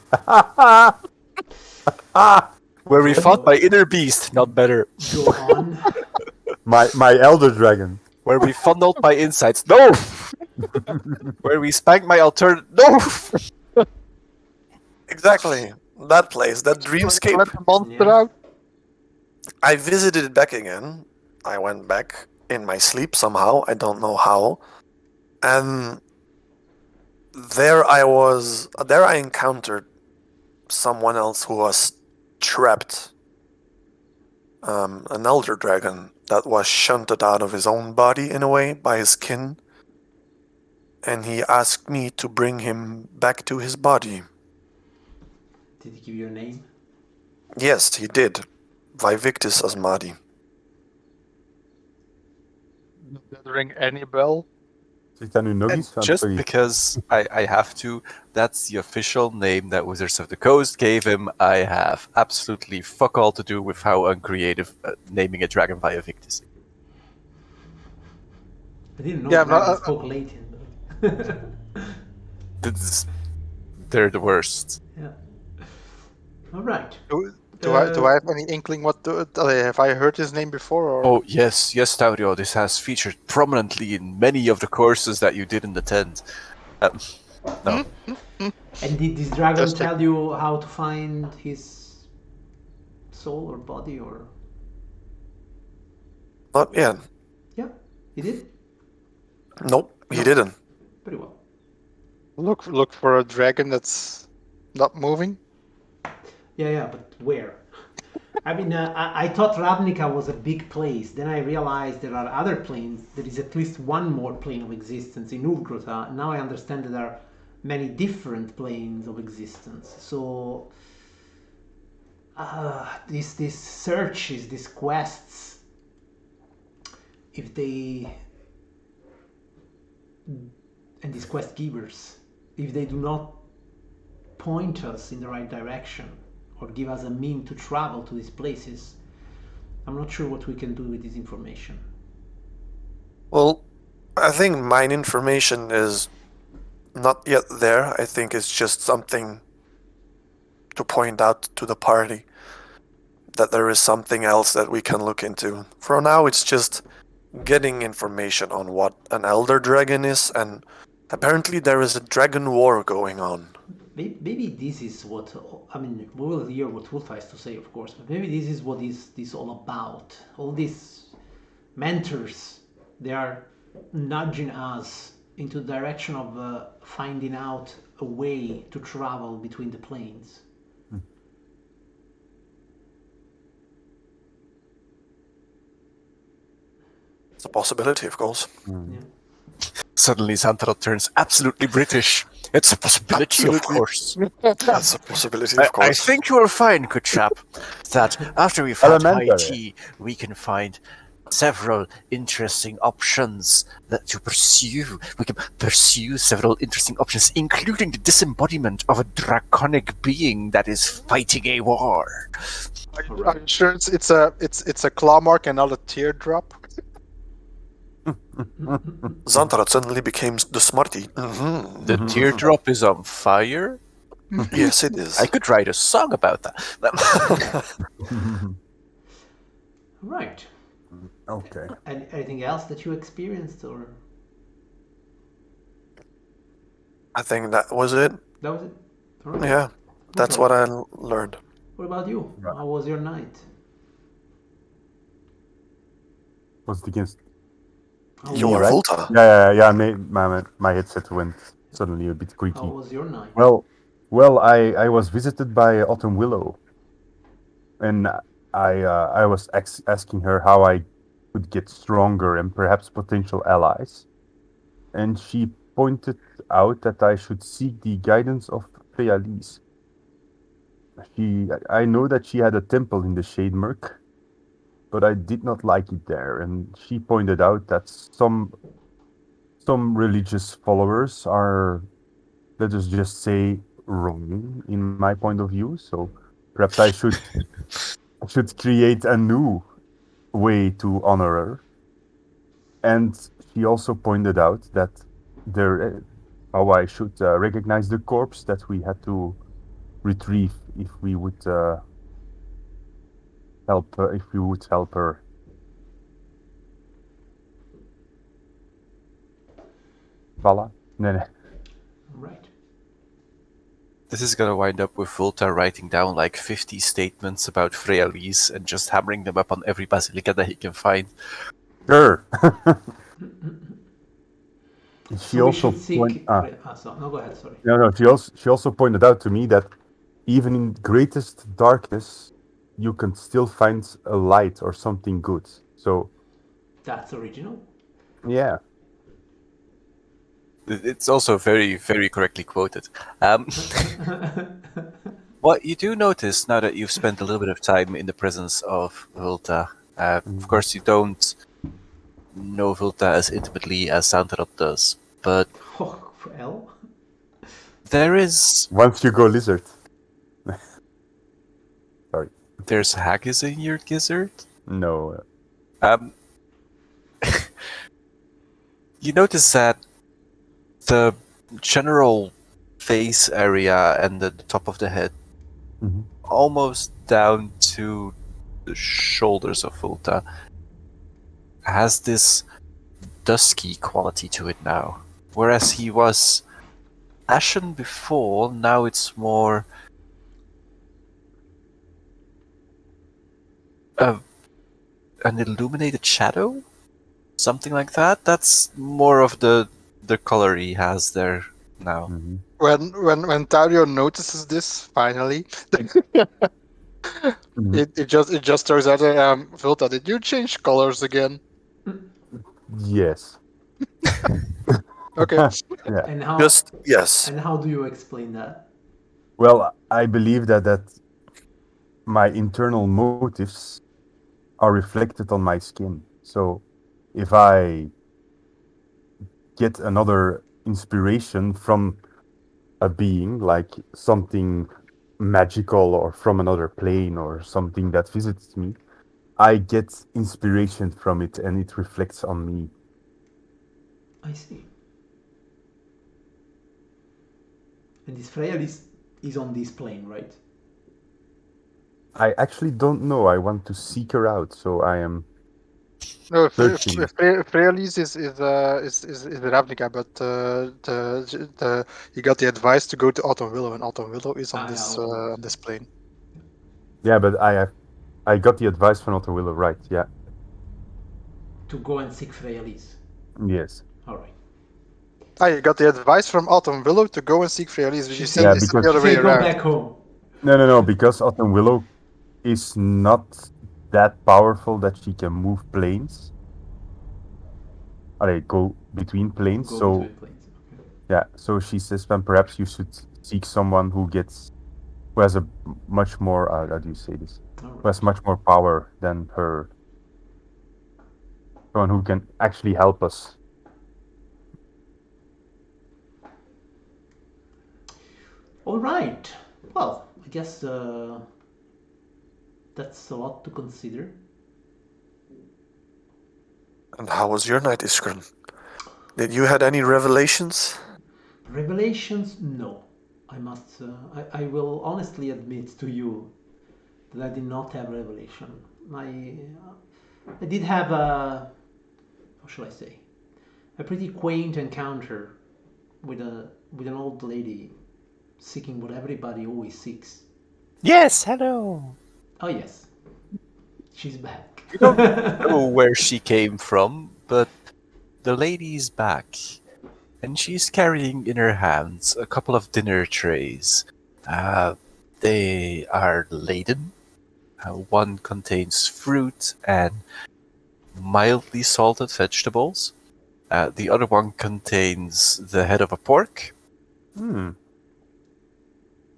S2: Where we fought my inner beast, not better.
S6: Go on.
S3: my elder dragon.
S2: Where we funneled my insides, no! Where we spanked my alternate, no!
S5: Exactly. That place, that dreamscape.
S4: Let the monster
S6: Yeah.
S4: out.
S5: I visited it back again. I went back in my sleep somehow. I don't know how. And there I encountered someone else who was trapped. An elder dragon that was shunted out of his own body in a way by his kin. And he asked me to bring him back to his body.
S6: Did he give you a name?
S5: Yes, he did. Vivictus Asmadi.
S4: Does that ring any bell?
S2: And just because I have to, that's the official name that Wizards of the Coast gave him. I have absolutely fuck all to do with how uncreative naming a dragon Vivictus.
S6: I didn't know
S4: Yeah,
S6: dragons
S4: but,
S6: spoke Latin.
S2: They're the worst.
S6: Yeah. All right.
S4: Do I have any inkling what have I heard his name before? Or?
S2: Oh, yes, Taurio, this has featured prominently in many of the courses that you didn't attend. No.
S6: And did this dragon
S4: Just
S6: tell you how to find his soul or body or?
S5: Not yet.
S6: Yeah, he did.
S5: Nope, he
S6: No.
S5: didn't.
S6: Pretty well.
S4: Look for a dragon that's not moving.
S6: Yeah, but where? I mean, I thought Ravnica was a big place. Then I realized there are other planes. There is at least one more plane of existence in Urgrota. Now I understand that there are many different planes of existence. So these searches, these quests, if they and these quest givers, if they do not point us in the right direction or give us a mean to travel to these places, I'm not sure what we can do with this information.
S5: Well, I think mine information is not yet there. I think it's just something to point out to the party that there is something else that we can look into. For now, it's just getting information on what an elder dragon is, and apparently there is a dragon war going on.
S6: Maybe this is what, I mean, we will hear what Wolf has to say, of course, but maybe this is what this all about. All these mentors, they are nudging us into the direction of finding out a way to travel between the planes.
S5: It's a possibility, of course.
S6: Yeah.
S2: Suddenly Xantharod turns absolutely British. It's a possibility, of course.
S5: That's a possibility, of
S2: I
S5: course.
S2: think you will find, good chap, that after we find high
S3: Elementary.
S2: tea, we can find several interesting options that to pursue. We can pursue several interesting options, including the disembodiment of a draconic being that is fighting a war.
S4: Are you sure it's a claw mark and not a teardrop?
S5: Xantharod suddenly became the smarty. Mm-hmm.
S2: The teardrop is on fire?
S5: Yes, it is.
S2: I could write a song about that.
S6: Right.
S3: Okay.
S6: And anything else that you experienced, or
S5: I think that was it.
S6: that was it? All right.
S5: Yeah, that's
S6: Okay.
S5: what I learned.
S6: What about you?
S3: Right.
S6: How was your night?
S3: Was it against?
S6: How
S5: You
S6: was-
S5: were
S3: right?
S5: Volta.
S3: Yeah. My headset went suddenly a bit
S6: How
S3: creaky.
S6: was your night?
S3: Well, I was visited by Autumn Willow, and I was asking her how I could get stronger and perhaps potential allies, and she pointed out that I should seek the guidance of Fealise. I know that she had a temple in the Shademerk, but I did not like it there. And she pointed out that some religious followers are, let us just say, wrong in my point of view. So perhaps I should create a new way to honor her. And she also pointed out that there, how I should recognize the corpse that we had to retrieve if we would help her, if we would help her. Vala? No.
S6: Right.
S2: This is gonna wind up with Volta writing down like 50 statements about Freyalis and just hammering them up on every basilica that he can find.
S3: Sure. She
S6: So we
S3: also
S6: should seek. No, go ahead. Sorry.
S3: no. She also pointed out to me that even in greatest darkness, you can still find a light or something good. So
S6: That's original.
S3: yeah,
S2: It's also very, very correctly quoted. What you do notice now that you've spent a little bit of time in the presence of Volta, of course you don't know Volta as intimately as Santarot does, but
S6: Oh, well.
S2: there is...
S3: once you go lizard. Sorry.
S2: There's haggis in your gizzard?
S3: No.
S2: You notice that the general face area and the top of the head,
S3: Mhm.
S2: almost down to the shoulders of Volta, has this dusky quality to it now. Whereas he was ashen before, now it's more an illuminated shadow? Something like that? That's more of the color he has there now.
S3: Mhm.
S4: When Tario notices this finally, it just turns out, Vilta, did you change colors again?
S3: Yes.
S4: Okay.
S3: Yeah.
S6: And how?
S5: Just yes.
S6: And how do you explain that?
S3: Well, I believe that my internal motives are reflected on my skin. So if I get another inspiration from a being, like something magical or from another plane or something that visits me, I get inspiration from it and it reflects on me.
S6: I see. And this Freyalis is on this plane, right?
S3: I actually don't know. I want to seek her out, so I am
S4: No,
S3: searching.
S4: Freyalis is Ravnica, but he got the advice to go to Autumn Willow, and Autumn Willow is on this plane.
S3: Yeah, but I got the advice from Otto Willow, right? Yeah.
S6: To go and seek Freyalis.
S3: Yes.
S6: All right.
S4: You got the advice from Autumn Willow to go and seek Freyalis, but
S6: She
S4: you
S6: said-
S4: said
S3: Yeah,
S4: it's
S3: because-
S4: the other way
S6: Say go
S4: around.
S6: back home.
S3: No, because Autumn Willow is not that powerful that she can move planes. Go between planes.
S6: Go
S3: so
S6: between planes. Okay.
S3: yeah, so she says, then perhaps you should seek someone who has a much more how do you say this?
S6: All
S3: Who
S6: right.
S3: has much more power than her. Someone who can actually help us.
S6: All right. Well, I guess that's a lot to consider.
S5: And how was your night, Iskran? Did you had any revelations?
S6: Revelations? No. I must. I will honestly admit to you that I did not have revelation. I did have a. How shall I say? A pretty quaint encounter with an old lady seeking what everybody always seeks.
S2: Yes, hello!
S6: Oh yes, she's back.
S2: You don't know where she came from, but the lady's back. And she's carrying in her hands a couple of dinner trays. They are laden. One contains fruit and mildly salted vegetables. The other one contains the head of a pork,
S3: Hmm.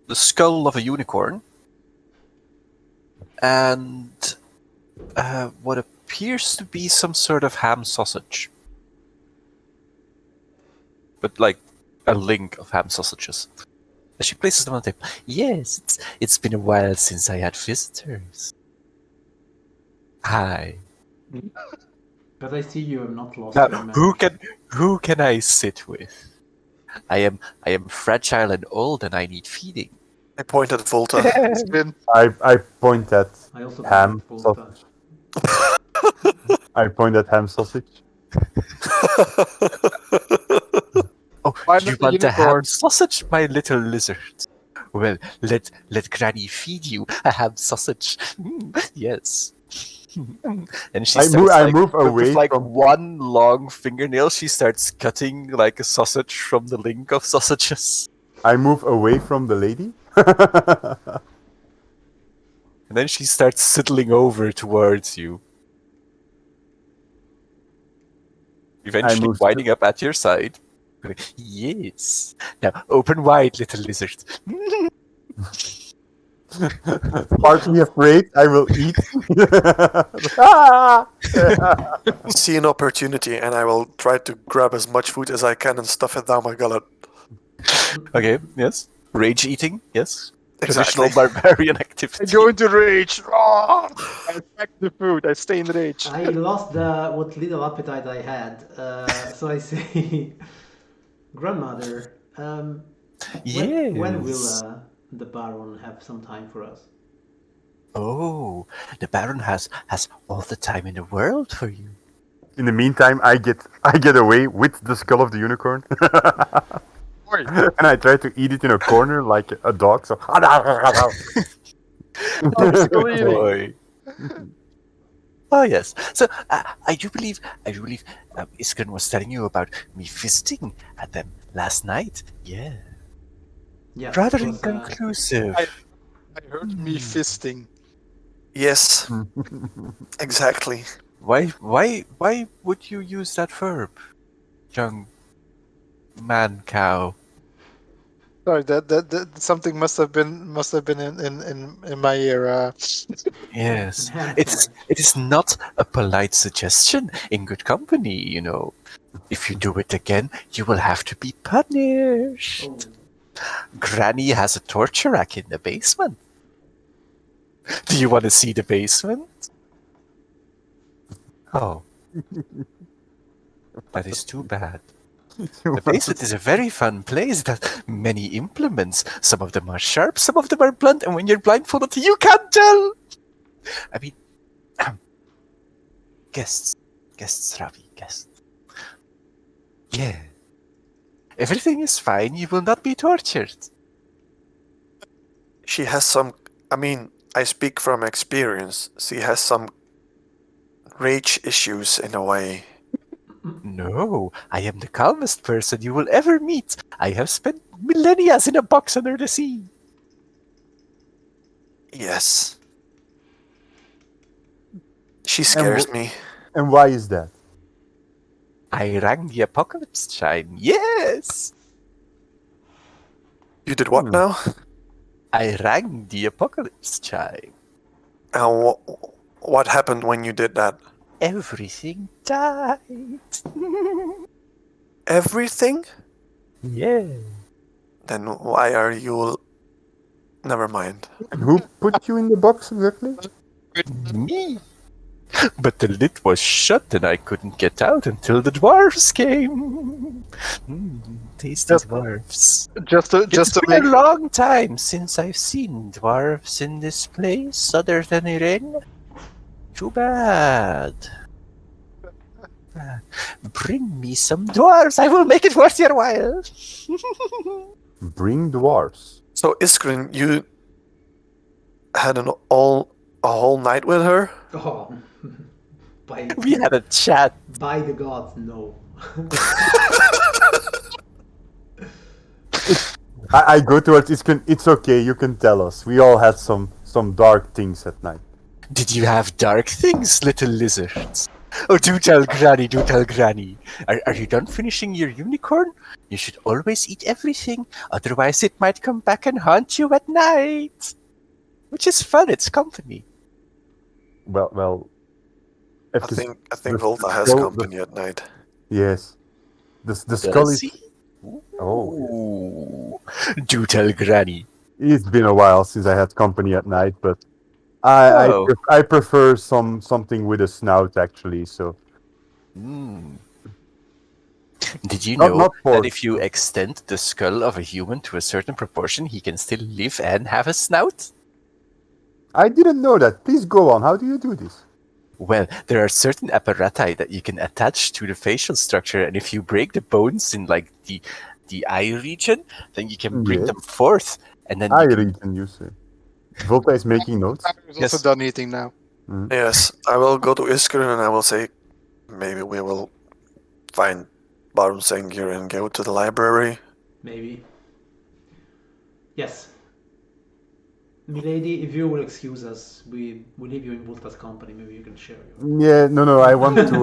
S2: the skull of a unicorn, and what appears to be some sort of ham sausage. But like a link of ham sausages. As she places them on the table. Yes, it's been a while since I had visitors. Hi.
S6: But I see you have not lost
S2: Now,
S6: your
S2: who can I sit with? I am fragile and old, and I need feeding.
S5: I point at Volta.
S4: It's been
S3: I point at
S6: I also
S3: ham
S6: don't have Volta.
S3: sausage. I point at ham sausage.
S2: Oh,
S4: Why
S2: you
S4: not the
S2: want a ham
S4: unicorn?
S2: sausage, my little lizard? Well, let Granny feed you a ham sausage. Yes. And she starts
S3: I move away
S2: with like
S3: from.
S2: one long fingernail. She starts cutting like a sausage from the link of sausages,
S3: I move away from the lady.
S2: and then she starts sidling over towards you. Eventually,
S3: move
S2: winding up at your side. Yes. Now open wide, little lizard.
S3: Partly afraid I will eat. Ah!
S5: See an opportunity, and I will try to grab as much food as I can and stuff it down my gullet.
S2: Okay. Yes. Rage eating. Yes.
S5: Exactly.
S2: Traditional barbarian
S4: I
S2: activity.
S4: go into rage. Ah! I attack the food. I stay in rage.
S6: I lost what little appetite I had, so I say, grandmother,
S2: Yes.
S6: when will the Baron have some time for us?
S2: Oh, the Baron has all the time in the world for you.
S3: In the meantime, I get away with the skull of the unicorn,
S4: Oi.
S3: and I try to eat it in a corner like a dog. So.
S4: Still eating.
S2: Boy. Oh yes. So I do believe Iskren was telling you about me visiting at them last night. Yeah.
S6: Yeah,
S2: Rather
S6: it was,
S2: inconclusive.
S4: I heard me fisting.
S5: Yes, exactly.
S2: Why would you use that verb, young man cow?
S4: Sorry, that something must have been in my ear.
S2: Yes,
S6: Hand
S2: it is not a polite suggestion in good company. You know, if you do it again, you will have to be punished.
S6: oh,
S2: Granny has a torture rack in the basement. Do you want to see the basement? Oh, that is too bad. The basement is a very fun place. It has many implements. Some of them are sharp, some of them are blunt, and when you're blindfolded, you can't tell. I mean, guests, Ravi, guests. Yeah. Everything is fine. You will not be tortured.
S5: She has some. I mean, I speak from experience. She has some rage issues in a way.
S2: No, I am the calmest person you will ever meet. I have spent millennia in a box under the sea.
S5: Yes. She scares me.
S3: And why is that?
S2: I rang the apocalypse chime. Yes!
S5: You did what now?
S2: I rang the apocalypse chime.
S5: And what happened when you did that?
S2: Everything died.
S5: Everything?
S2: Yeah.
S5: Then why are you... Never mind.
S3: And who put you in the box exactly?
S2: Me. But the lid was shut and I couldn't get out until the dwarves came. Tasty dwarves.
S4: Just to
S2: It's been
S4: make
S2: a long time since I've seen dwarves in this place other than Irene. Too bad. Bring me some dwarves. I will make it worth your while.
S3: Bring dwarves.
S5: So Iskrin, you had a whole night with her?
S6: oh,
S2: We had a chat.
S6: by the gods, no.
S3: I go towards Iskren. It's okay. You can tell us. We all had some dark things at night.
S2: Did you have dark things, little lizards? Oh, do tell Granny, do tell Granny. Are you done finishing your unicorn? You should always eat everything, otherwise it might come back and haunt you at night. Which is fun, it's company.
S3: Well.
S5: I
S3: If
S5: think
S3: the
S5: Volta has
S3: skull-
S5: company at night.
S3: Yes. The skull
S2: Does
S3: is.
S2: he?
S3: Oh,
S2: Ooh. Do tell Granny.
S3: it's been a while since I had company at night, but I
S2: Oh.
S3: I prefer something with a snout actually. So
S2: Hmm. Did you
S3: not
S2: know
S3: not
S2: that
S3: pork.
S2: if you extend the skull of a human to a certain proportion, he can still live and have a snout?
S3: I didn't know that. Please go on. How do you do this?
S2: Well, there are certain apparati that you can attach to the facial structure, and if you break the bones in like the eye region, then you can bring
S3: Yes.
S2: them forth, and then
S3: I
S2: you can.
S3: region, you say. Volta is making notes.
S4: Tyler's also
S2: Yes.
S4: done eating now.
S5: Yes, I will go to Iskar and I will say, maybe we will find Baron Sengir and go to the library.
S6: Maybe. Yes. Milady, if you will excuse us, we leave you in Volta's company. Maybe you can share your.
S3: Yeah, no. I want to.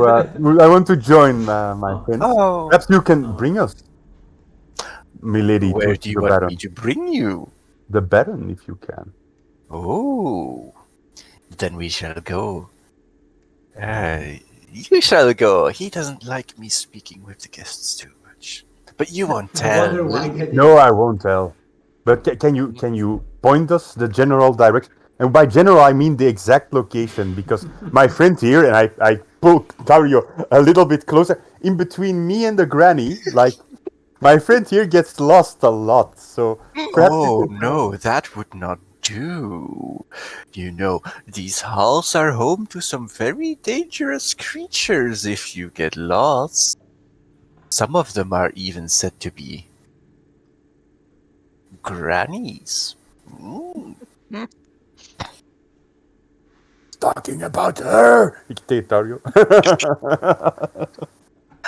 S3: I want to join my
S6: Oh.
S3: friends.
S2: Oh,
S3: Perhaps you can
S6: Oh.
S3: bring us, milady,
S2: where
S3: to
S2: do you
S3: the
S2: want
S3: Baron.
S2: me to bring you?
S3: The Baron, if you can.
S2: Oh, then we shall go. You shall go. He doesn't like me speaking with the guests too much. But you won't
S6: I
S2: tell.
S6: wonder why
S2: will you?
S6: that
S3: No,
S6: is.
S3: I won't tell. But can you point us the general direction? And by general, I mean the exact location, because my friend here, and I pull Dario a little bit closer, in between me and the granny, like, my friend here gets lost a lot, so perhaps you
S2: Oh,
S3: can...
S2: no, that would not do. You know, these halls are home to some very dangerous creatures if you get lost. Some of them are even said to be grannies. Mm.
S3: Talking about her! Ik take Dario.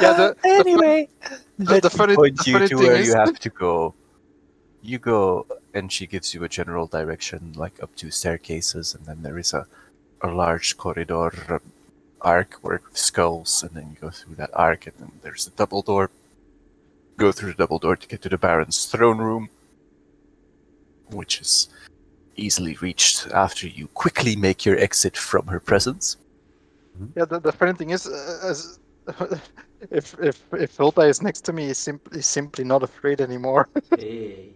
S4: Yeah,
S2: Anyway, let
S4: the
S2: me
S4: funny-
S2: point
S4: the
S2: you
S4: funny
S2: to
S4: thing
S2: where
S4: is-
S2: you have to go. You go, and she gives you a general direction, like up 2 staircases, and then there is a large corridor arc with skulls, and then you go through that arc, and then there's a double door. Go through the double door to get to the Baron's throne room, which is easily reached after you quickly make your exit from her presence.
S4: Yeah, the funny thing is, if Volta is next to me, he's simply not afraid anymore.
S6: Hey.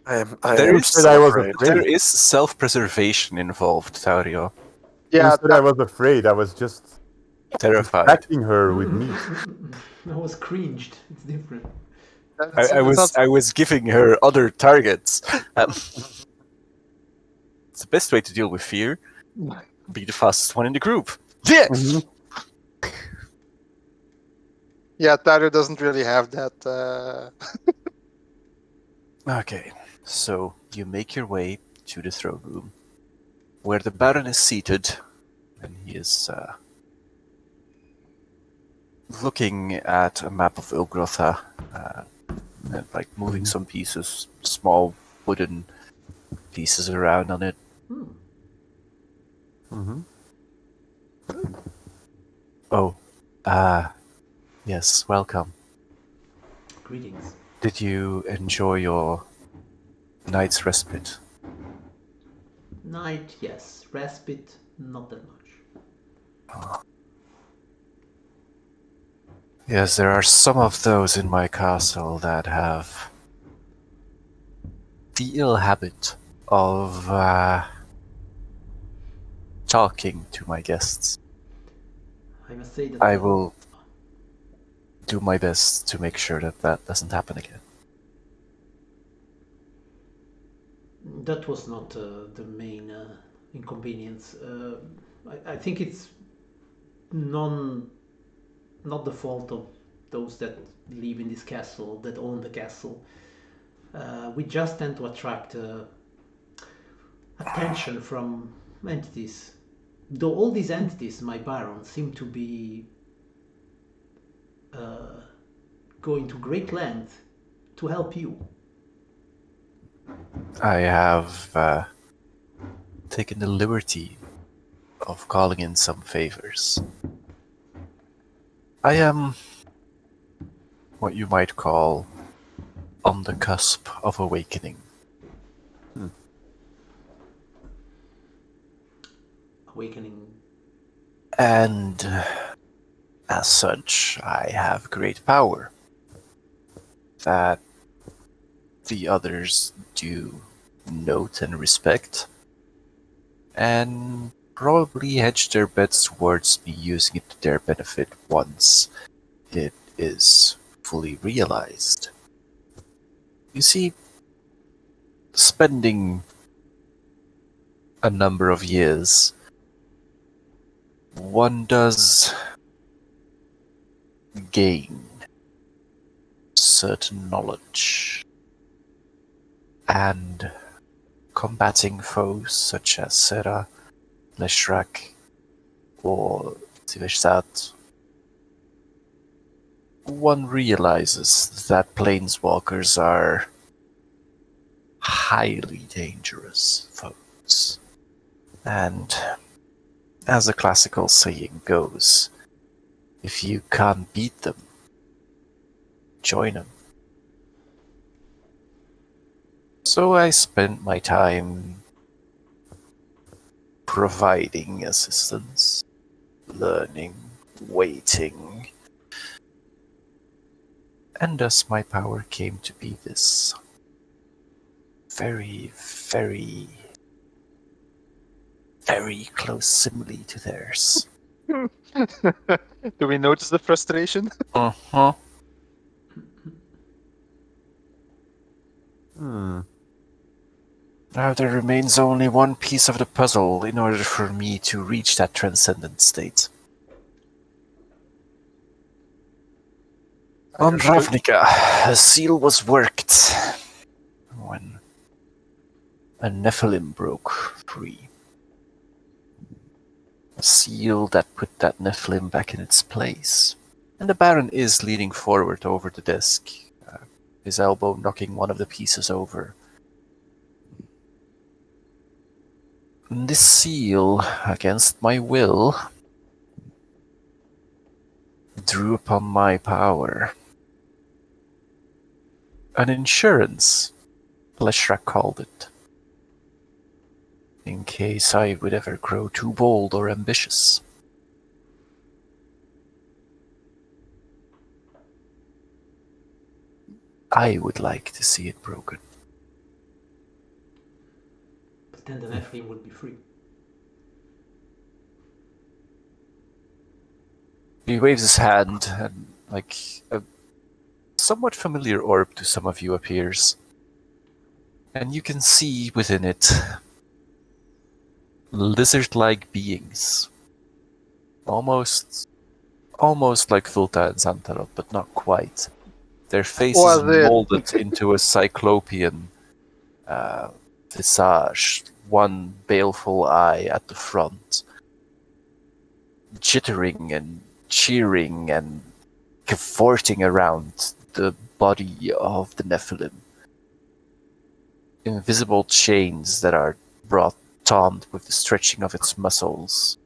S5: I am
S3: Who
S2: is
S3: said I was
S5: afraid.
S3: afraid?
S2: There is self-preservation involved, Taurio.
S3: Who
S4: Yeah,
S3: said I was afraid? I was just
S2: Terrified.
S3: backing her with me.
S6: I was cringed. It's different.
S2: I was giving her other targets. It's the best way to deal with fear. Be the fastest one in the group. Yeah.
S3: Mhm.
S4: Yeah, Tyler doesn't really have that.
S2: Okay, so you make your way to the throne room, where the Baron is seated, and he is looking at a map of Ilgrotha, and like moving some pieces, small wooden pieces around on it.
S6: Hmm.
S3: Mhm.
S2: Oh, yes, welcome.
S6: Greetings.
S2: Did you enjoy your night's respite?
S6: Night, yes. Respite, not that much.
S2: Yes, there are some of those in my castle that have the ill habit of talking to my guests.
S6: I must say that
S2: I will do my best to make sure that that doesn't happen again.
S6: that was not the main inconvenience. I think it's not the fault of those that live in this castle, that own the castle. We just tend to attract attention from entities. Though all these entities, my Baron, seem to be going to great length to help you.
S2: I have taken the liberty of calling in some favors. I am what you might call on the cusp of awakening.
S6: awakening.
S2: And as such, I have great power that the others do note and respect, and probably hedge their bets towards me using it to their benefit once it is fully realized. You see, spending a number of years, one does gain certain knowledge, and combating foes such as Sera, Leshrak, or Tiveshsat, one realizes that planeswalkers are highly dangerous foes. And as the classical saying goes, if you can't beat them, join them. So I spent my time providing assistance, learning, waiting, and thus my power came to be this very, very, very close simile to theirs.
S4: Do we notice the frustration?
S2: Uh-huh. Now there remains only one piece of the puzzle in order for me to reach that transcendent state. On
S4: Understood.
S2: Ravnica, a seal was worked when a Nephilim broke free. A seal that put that Nephilim back in its place. And the Baron is leaning forward over the desk, his elbow knocking one of the pieces over. And this seal, against my will, drew upon my power an insurance, Leshrak called it, in case I would ever grow too bold or ambitious. I would like to see it broken.
S6: But then the Nephilim would be free.
S2: He waves his hand, and like a somewhat familiar orb to some of you appears. And you can see within it lizard-like beings. Almost like Vulta and Xantarot, but not quite. Their faces
S4: Was it?
S2: molded into a cyclopean visage, one baleful eye at the front, jittering and cheering and cavorting around the body of the Nephilim. Invisible chains that are brought taut with the stretching of its muscles.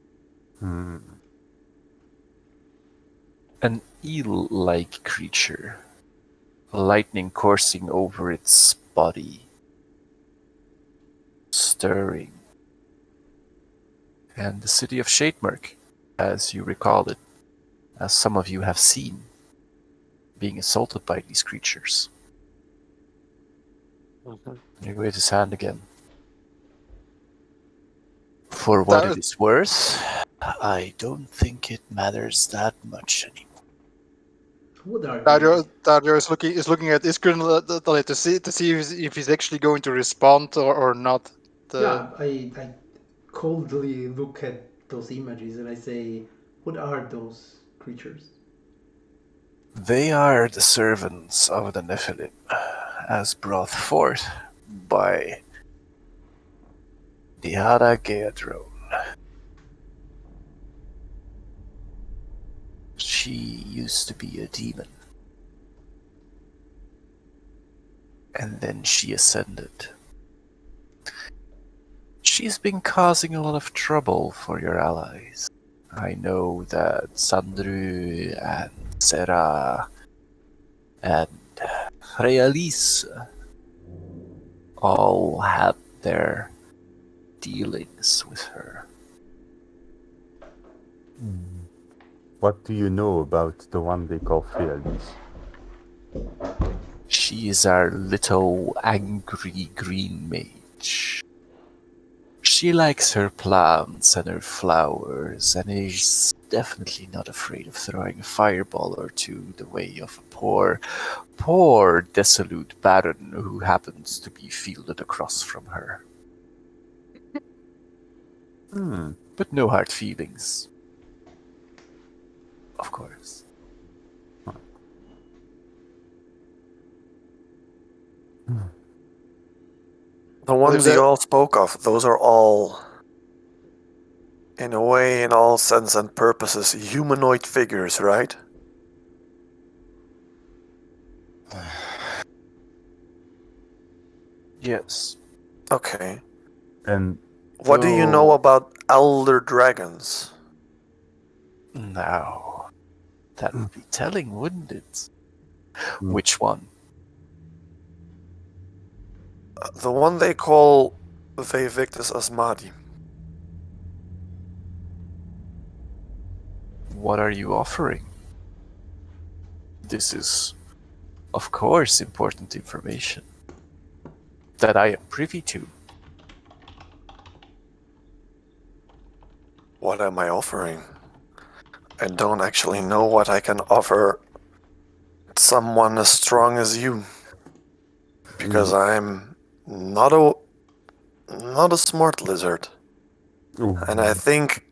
S2: An eel-like creature, lightning coursing over its body, stirring. And the city of Shademirk, as you recall it, as some of you have seen, being assaulted by these creatures. He waves his hand again. For what it is worth, I don't think it matters that much anymore.
S6: What are
S4: Dario is looking at Iskrin to see if he's actually going to respond or not.
S6: Yeah, I coldly look at those images and I say, what are those creatures?
S2: They are the servants of the Nephilim, as brought forth by Dihara Geadrone. She used to be a demon. And then she ascended. She's been causing a lot of trouble for your allies. I know that Sandru and Sera and Realis all had their dealings with her.
S3: What do you know about the one they call Fealise?
S2: She is our little angry green mage. She likes her plants and her flowers, and is definitely not afraid of throwing a fireball or two the way of a poor, dissolute baron who happens to be fielded across from her. But no hard feelings. Of course.
S5: The ones you all spoke of, those are all, in a way, in all sense and purposes, humanoid figures, right?
S2: Yes.
S5: Okay.
S3: And
S5: What do you know about elder dragons?
S2: Now, that would be telling, wouldn't it?
S3: Mm.
S2: Which one?
S5: The one they call Ve Victus Asmadi.
S2: What are you offering? This is, of course, important information that I am privy to.
S5: What am I offering? I don't actually know what I can offer someone as strong as you. Because I'm not a smart lizard. And I think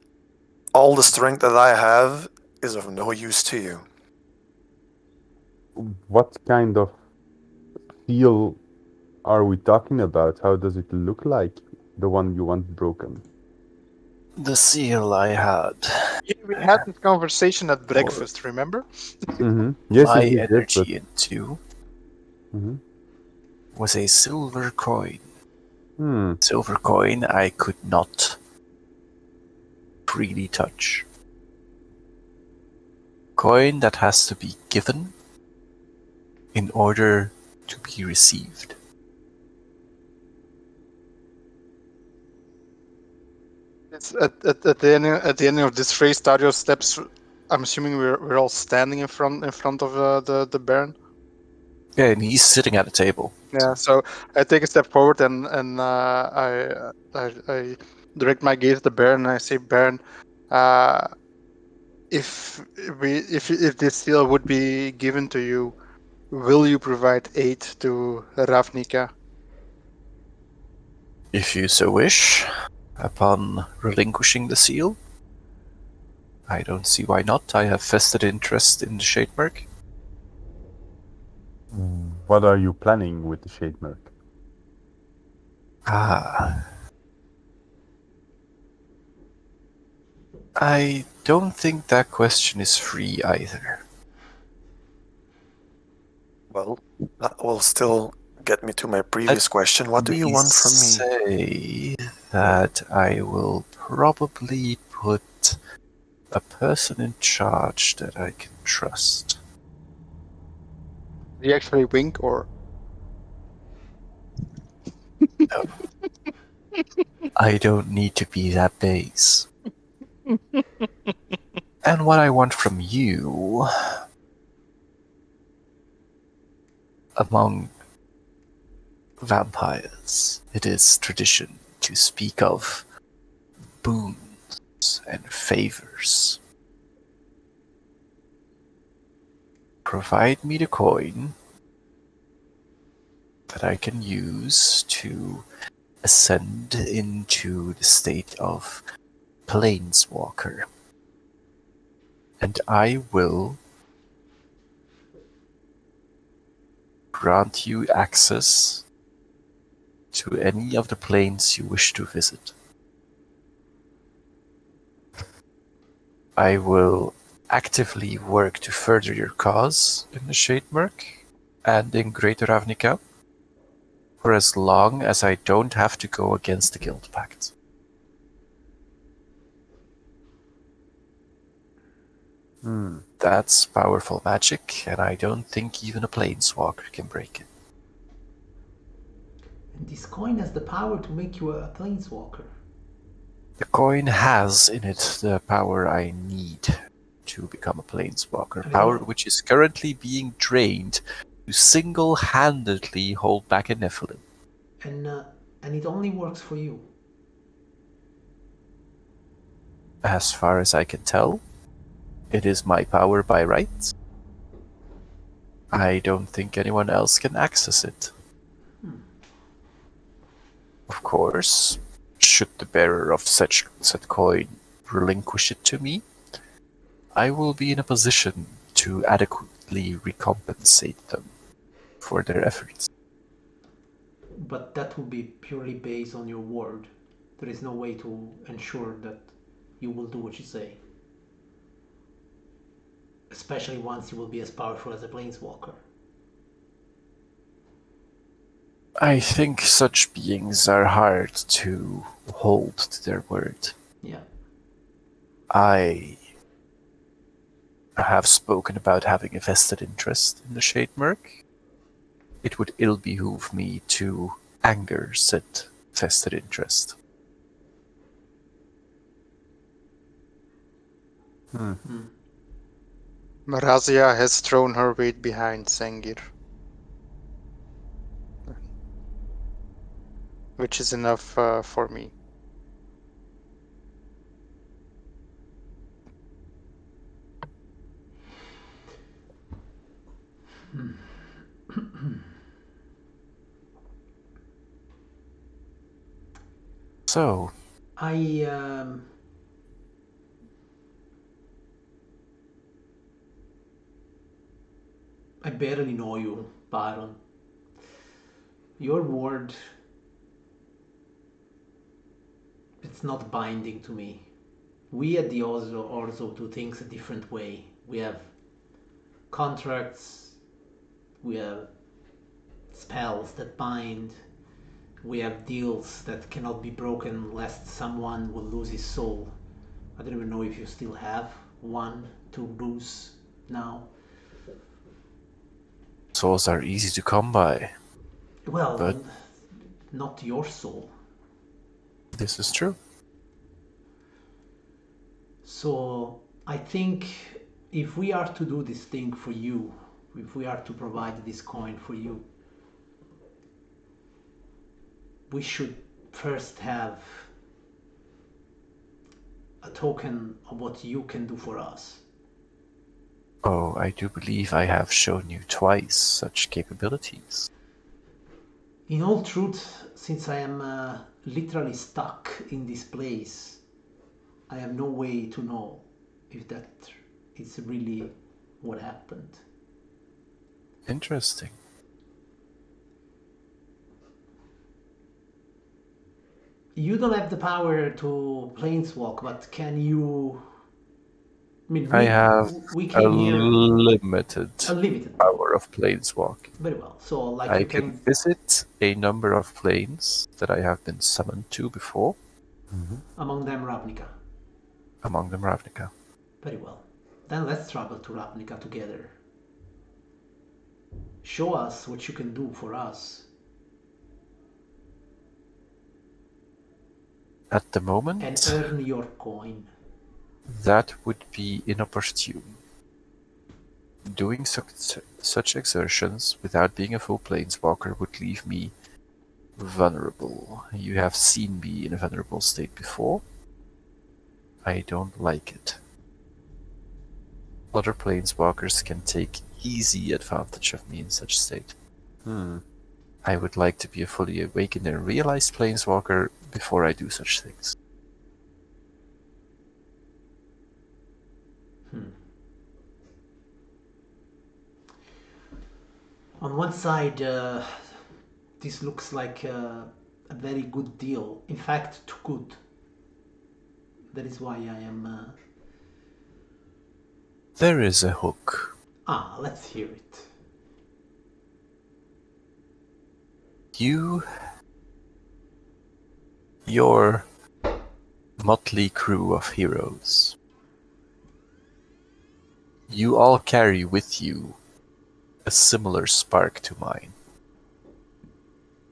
S5: all the strength that I have is of no use to you.
S3: What kind of seal are we talking about? How does it look like? The one you want broken?
S2: The seal I had.
S4: We had this conversation at breakfast, remember?
S3: Yes,
S2: my
S3: indeed,
S2: energy
S3: yes,
S2: into
S3: but...
S2: was a silver coin.
S3: Hmm.
S2: Silver coin I could not freely touch. Coin that has to be given in order to be received.
S4: It's at the end of this phrase, Stadio steps. I'm assuming we're all standing in front of the Baron.
S2: Yeah, and he's sitting at a table.
S4: Yeah. So I take a step forward and I direct my gaze at the Baron and I say, Baron, if this seal would be given to you, will you provide aid to Ravnica?
S2: If you so wish, upon relinquishing the seal, I don't see why not. I have vested interest in the Shademerk.
S3: What are you planning with the Shademerk?
S2: I don't think that question is free either.
S5: Well, that will still get me to my previous question. What do you want from me?
S2: Say that I will probably put a person in charge that I can trust.
S4: Do you actually wink or?
S2: No. I don't need to be that base. And what I want from you, among vampires, it is tradition to speak of boons and favors. Provide me the coin that I can use to ascend into the state of Planeswalker. And I will grant you access to any of the planes you wish to visit. I will actively work to further your cause in the Shademerk and in Greater Ravnica, for as long as I don't have to go against the Guild Pact. That's powerful magic, and I don't think even a Planeswalker can break it.
S6: And this coin has the power to make you a planeswalker.
S2: The coin has in it the power I need to become a planeswalker.
S6: I mean,
S2: Power which is currently being drained to single-handedly hold back a Nephilim.
S6: And it only works for you.
S2: As far as I can tell, it is my power by right. I don't think anyone else can access it. Of course, should the bearer of such said coin relinquish it to me, I will be in a position to adequately recompensate them for their efforts.
S6: But that will be purely based on your word. There is no way to ensure that you will do what you say. Especially once you will be as powerful as a planeswalker.
S2: I think such beings are hard to hold to their word.
S6: Yeah.
S2: I have spoken about having a vested interest in the Shade Merc. It would ill behoove me to anger said vested interest.
S4: Marazia has thrown her weight behind Sengir. Which is enough for me.
S2: So,
S6: I barely know you, Byron. Your word, it's not binding to me. We at the Orzo do things a different way. We have contracts, we have spells that bind, we have deals that cannot be broken lest someone will lose his soul. I don't even know if you still have one to lose now.
S2: souls are easy to come by.
S6: Well,
S2: But
S6: not your soul.
S2: this is true.
S6: So I think if we are to do this thing for you, if we are to provide this coin for you, we should first have a token of what you can do for us.
S2: Oh, I do believe I have shown you twice such capabilities.
S6: In all truth, since I am literally stuck in this place, I have no way to know if that is really what happened.
S2: Interesting.
S6: You don't have the power to planeswalk, but can you? I mean,
S2: I have
S6: we
S2: a
S6: came here
S2: limited
S6: unlimited.
S2: power of planeswalking.
S6: Very well. So, like,
S2: I
S6: you
S2: can
S6: can
S2: visit a number of planes that I have been summoned to before,
S6: among them Ravnica.
S2: among them Ravnica.
S6: Very well. Then let's travel to Ravnica together. Show us what you can do for us.
S2: At the
S6: And
S2: moment,
S6: earn your coin.
S2: that would be inopportune. Doing such exertions without being a full planeswalker would leave me vulnerable. You have seen me in a vulnerable state before. I don't like it. Other planeswalkers can take easy advantage of me in such state. I would like to be a fully awakened and realized planeswalker before I do such things.
S6: On one side, this looks like a very good deal. In fact, too good. That is why I am.
S2: There is a hook.
S6: Let's hear it.
S2: Your motley crew of heroes. You all carry with you a similar spark to mine.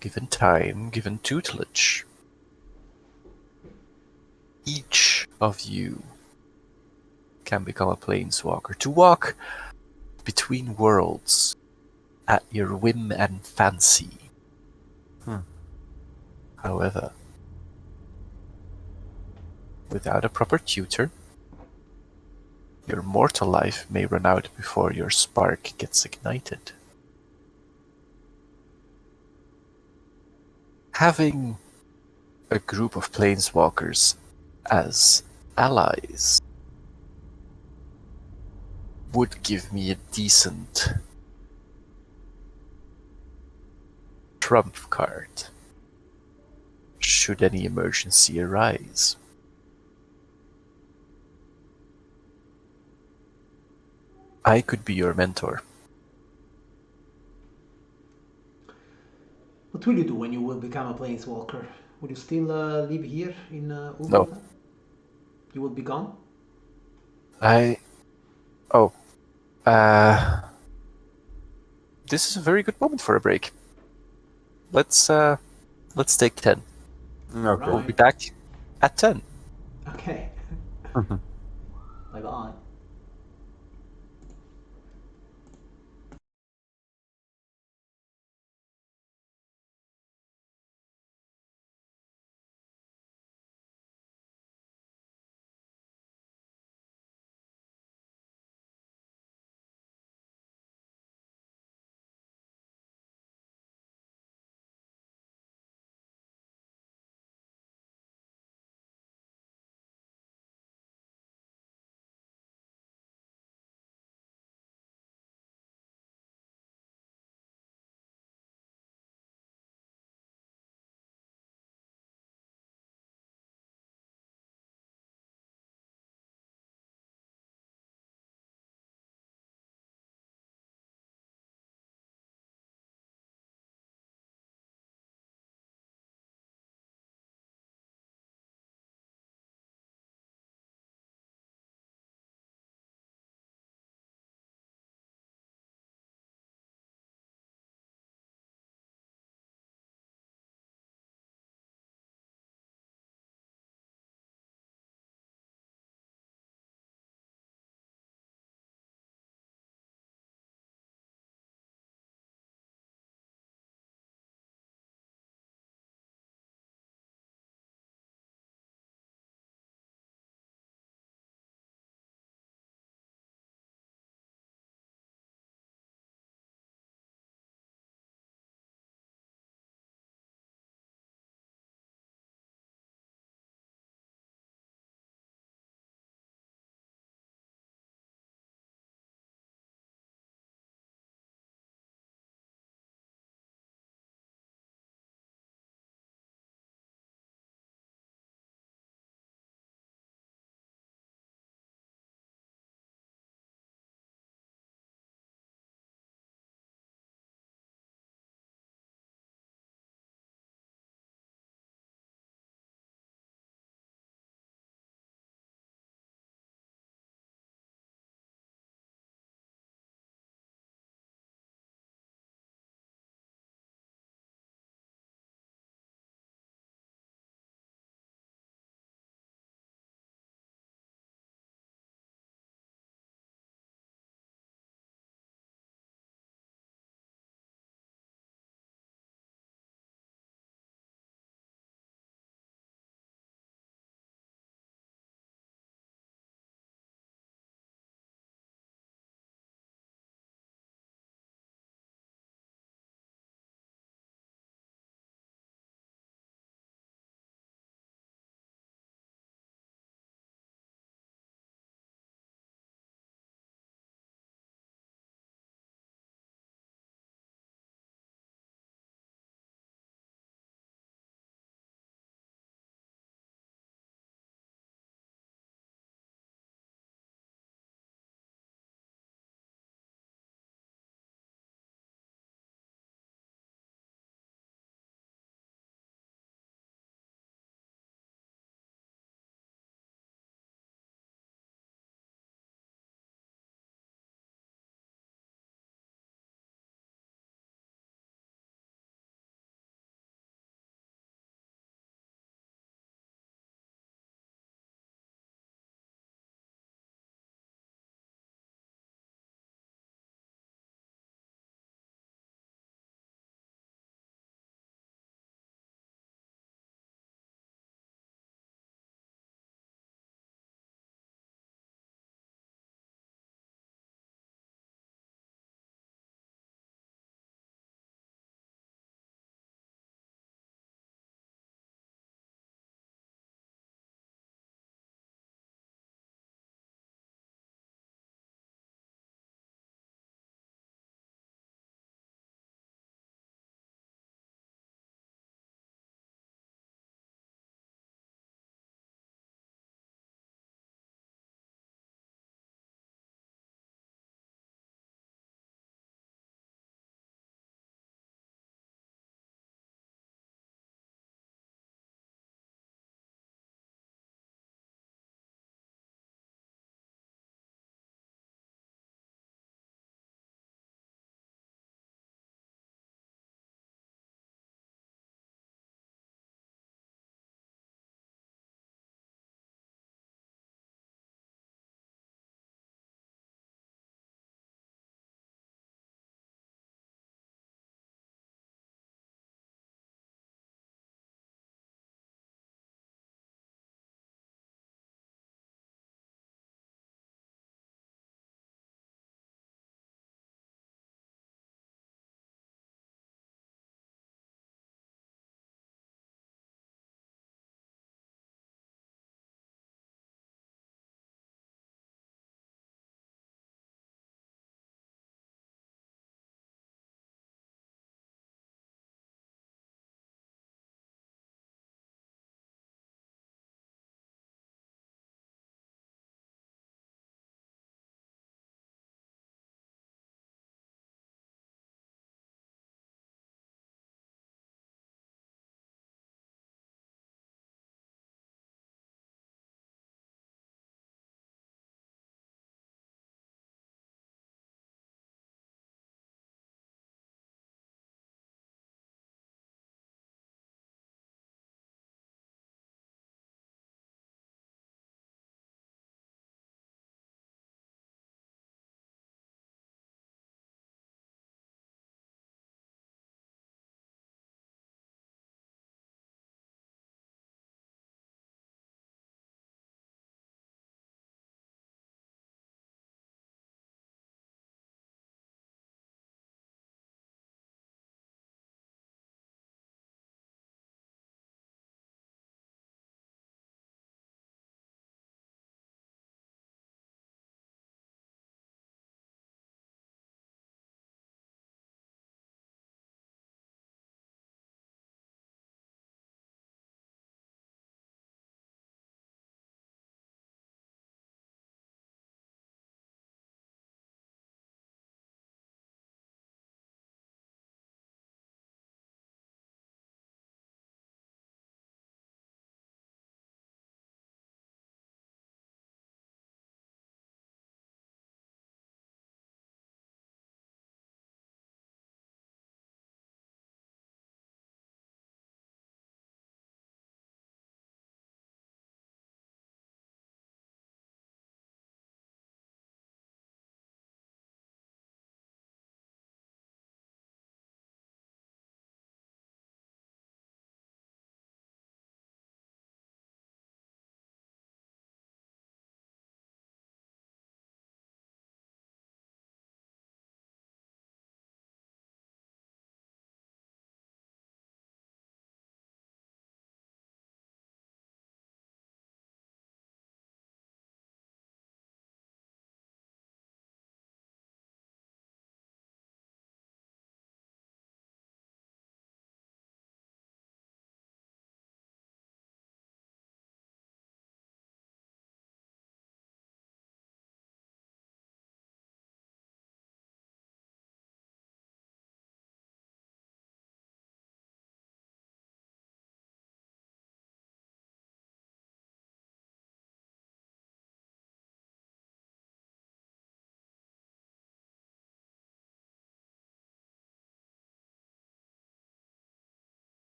S2: Given time, given tutelage, Each of you can become a planeswalker to walk between worlds at your whim and fancy. However, without a proper tutor, your mortal life may run out before your spark gets ignited. Having a group of planeswalkers as allies would give me a decent trump card should any emergency arise. I could be your mentor.
S6: What will you do when you will become a planeswalker? Will you still live here in
S2: No.
S6: Ugrota? You will be gone?
S2: Oh. This is a very good moment for a break. Let's take 10.
S3: Okay.
S2: We'll be back at 10.
S6: Okay. Bye bye.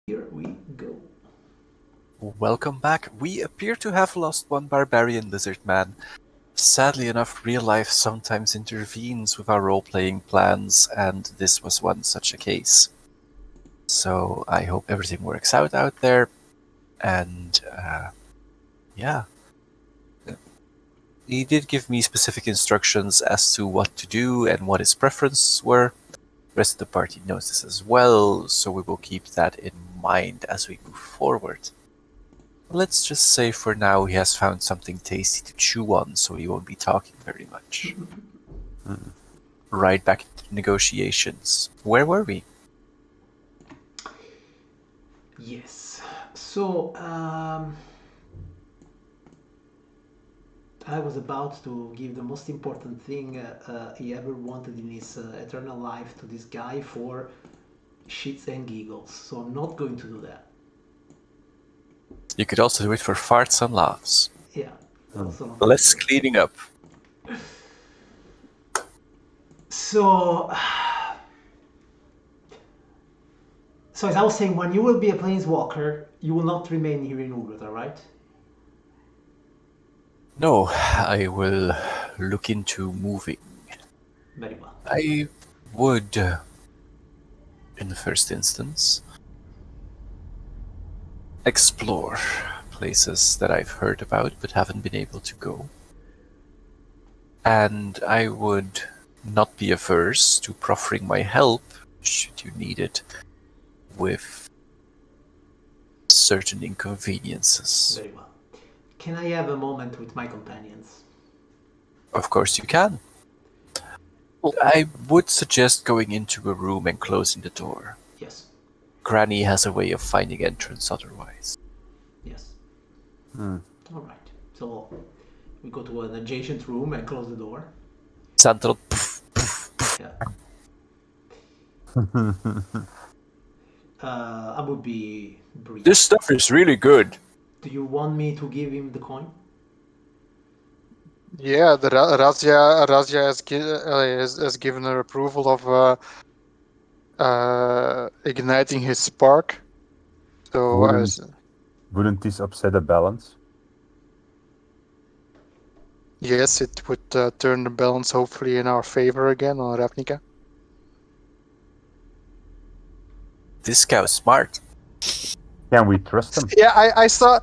S6: Here we go.
S2: Welcome back. We appear to have lost one barbarian lizard man. Sadly enough, real life sometimes intervenes with our role-playing plans, and this was one such a case. So I hope everything works out there, and yeah. He did give me specific instructions as to what to do and what his preferences were. The rest of the party knows this as well, so we will keep that in mind as we move forward. Let's just say for now he has found something tasty to chew on, so he won't be talking very much. Right back to negotiations. Where were we?
S6: Yes. So, I was about to give the most important thing he ever wanted in his eternal life to this guy for shits and giggles. So I'm not going to do that.
S2: You could also do it for farts and laughs.
S6: Yeah. Also not
S2: Less
S6: going to.
S2: cleaning up.
S6: So, as I was saying, when you will be a planeswalker, you will not remain here in Ugrata, right?
S2: No, I will look into moving.
S6: Very well.
S2: I would, in the first instance, explore places that I've heard about but haven't been able to go. And I would not be averse to proffering my help, should you need it, with certain inconveniences.
S6: Very well. Can I have a moment with my companions?
S2: Of course you can. I would suggest going into a room and closing the door.
S6: Yes.
S2: Granny has a way of finding entrance otherwise.
S6: Yes. All right. So we go to an adjacent room and close the door.
S2: Sandro,
S6: Yeah. I would be brief.
S2: this stuff is really good.
S6: Do you want me to give him the coin?
S4: Yeah, the Razia has given her approval of igniting his spark. So
S3: Wouldn't this upset the balance?
S4: yes, it would turn the balance hopefully in our favor again on Ravnica.
S2: This cow's smart.
S3: Can we trust them?
S4: Yeah, I saw.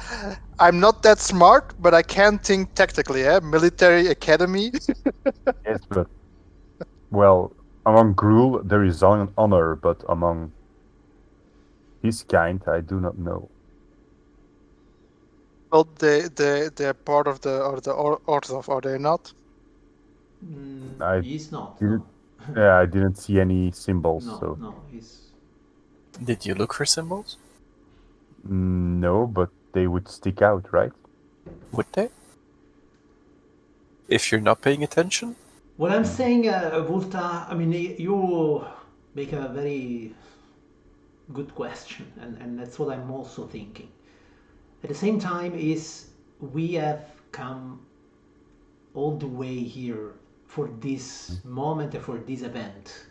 S4: I'm not that smart, but I can think tactically. Military academy.
S3: Yes, but well, among Gruul there is honor, but among his kind, I do not know.
S4: Well, they're part of the Orthof, are they not?
S6: He's not.
S3: didn't-
S6: No.
S3: Yeah, I didn't see any symbols, so
S6: No, he's.
S2: Did you look for symbols?
S3: no, but they would stick out, right?
S2: Would they? If you're not paying attention?
S6: What I'm saying, Volta, I mean, you make a very good question, and that's what I'm also thinking. At the same time, is we have come all the way here for this moment and for this event.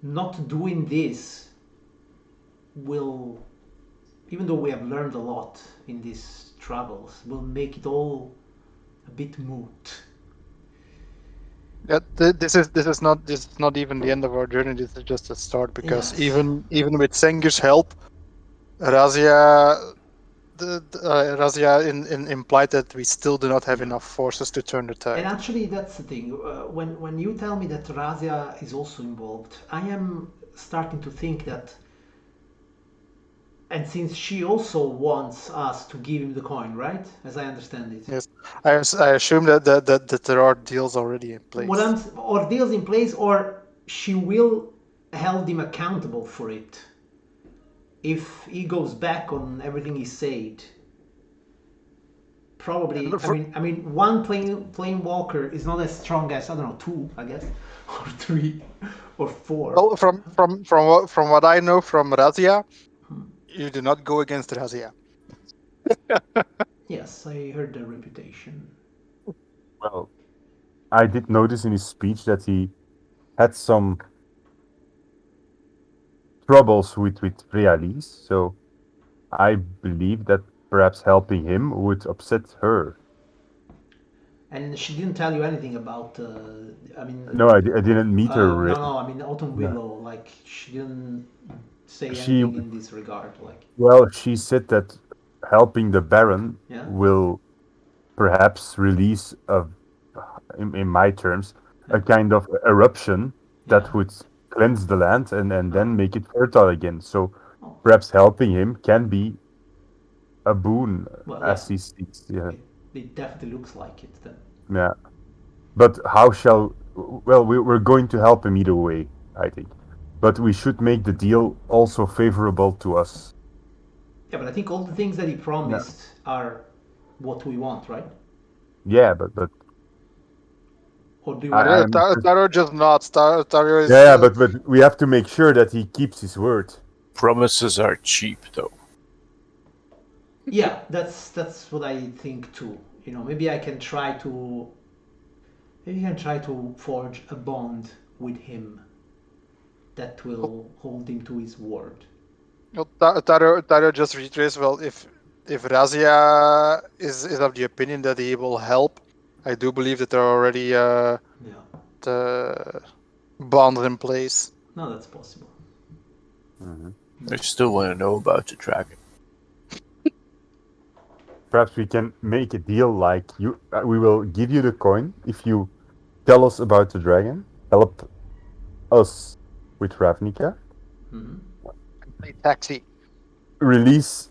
S6: Not doing this will, even though we have learned a lot in these travels, will make it all a bit moot.
S4: Yeah, this is not even the end of our journey. This is just a start because
S6: Yes.
S4: even with Sengir's help, Razia implied that we still do not have enough forces to turn the tide.
S6: And actually, that's the thing. When you tell me that Razia is also involved, I am starting to think that. And since she also wants us to give him the coin, right? As I understand it.
S4: Yes, I assume that there are deals already in place.
S6: Or deals in place, or she will hold him accountable for it. If he goes back on everything he said, probably. I mean, one plane walker is not as strong as, I don't know, 2, I guess, or 3, or 4.
S4: Well, from what I know from Razia, you do not go against Razia.
S6: Yes, I heard the reputation.
S3: Well, I did notice in his speech that he had some troubles with Realis, so I believe that perhaps helping him would upset her.
S6: And she didn't tell you anything about. I mean,
S3: No, I didn't meet her.
S6: no. I mean, Autumn
S3: No.
S6: Willow. Like she didn't say
S3: She
S6: anything in this regard. Like,
S3: Well, she said that helping the Baron
S6: yeah,
S3: will perhaps release in my terms, a kind of eruption that
S6: yeah.
S3: would cleanse the land and
S6: Oh.
S3: then make it fertile again. So
S6: Oh.
S3: perhaps helping him can be a boon,
S6: Well,
S3: as
S6: yeah.
S3: he sees. Yeah,
S6: It definitely looks like it then.
S3: yeah. But how shall? Well, we're going to help him either way, I think. But we should make the deal also favorable to us.
S6: Yeah, but I think all the things that he promised are what we want, right?
S3: Yeah, but
S6: Or do you
S3: I,
S6: want?
S3: I'm
S4: Taro just nods. Taro is.
S3: yeah, but we have to make sure that he keeps his word.
S2: Promises are cheap, though.
S6: Yeah, that's what I think too. You know, maybe I can try to forge a bond with him that will hold him to his word.
S4: Taro just reiterates. Well, if Razia is of the opinion that he will help, I do believe that there are already
S6: Yeah.
S4: the bonds in place.
S6: No, that's possible.
S2: I still want to know about the dragon.
S3: Perhaps we can make a deal like we will give you the coin if you tell us about the dragon, help us with Ravnica,
S4: Play taxi.
S3: release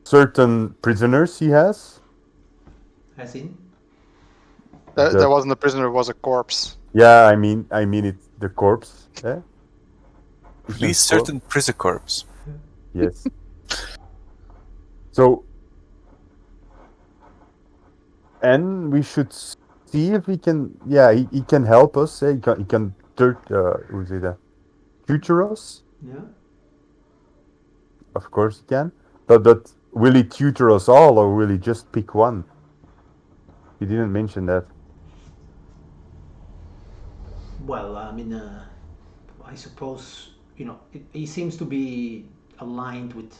S3: certain prisoners he has.
S6: As in?
S4: That wasn't a prisoner; it was a corpse.
S3: Yeah, I mean it's the corpse. Eh?
S2: Release certain prison corps.
S3: Yes. So, and we should see if he can. Yeah, he can help us. He can tutor us.
S6: Yeah.
S3: Of course he can. But will he tutor us all, or will he just pick one? He didn't mention that.
S6: Well, I mean, I suppose he seems to be aligned with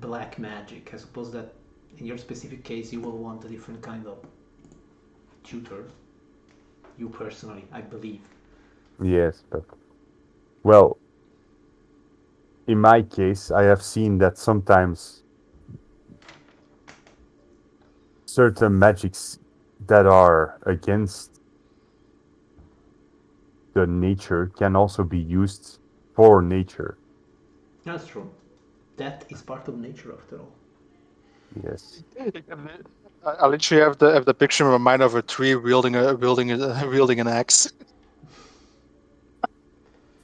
S6: black magic. I suppose that in your specific case, you will want a different kind of tutor. You personally, I believe.
S3: Yes, but well, in my case, I have seen that sometimes certain magics that are against the nature can also be used for nature.
S6: That's true. That is part of nature, after all.
S3: Yes.
S4: I literally have the picture in my mind of a tree wielding an axe.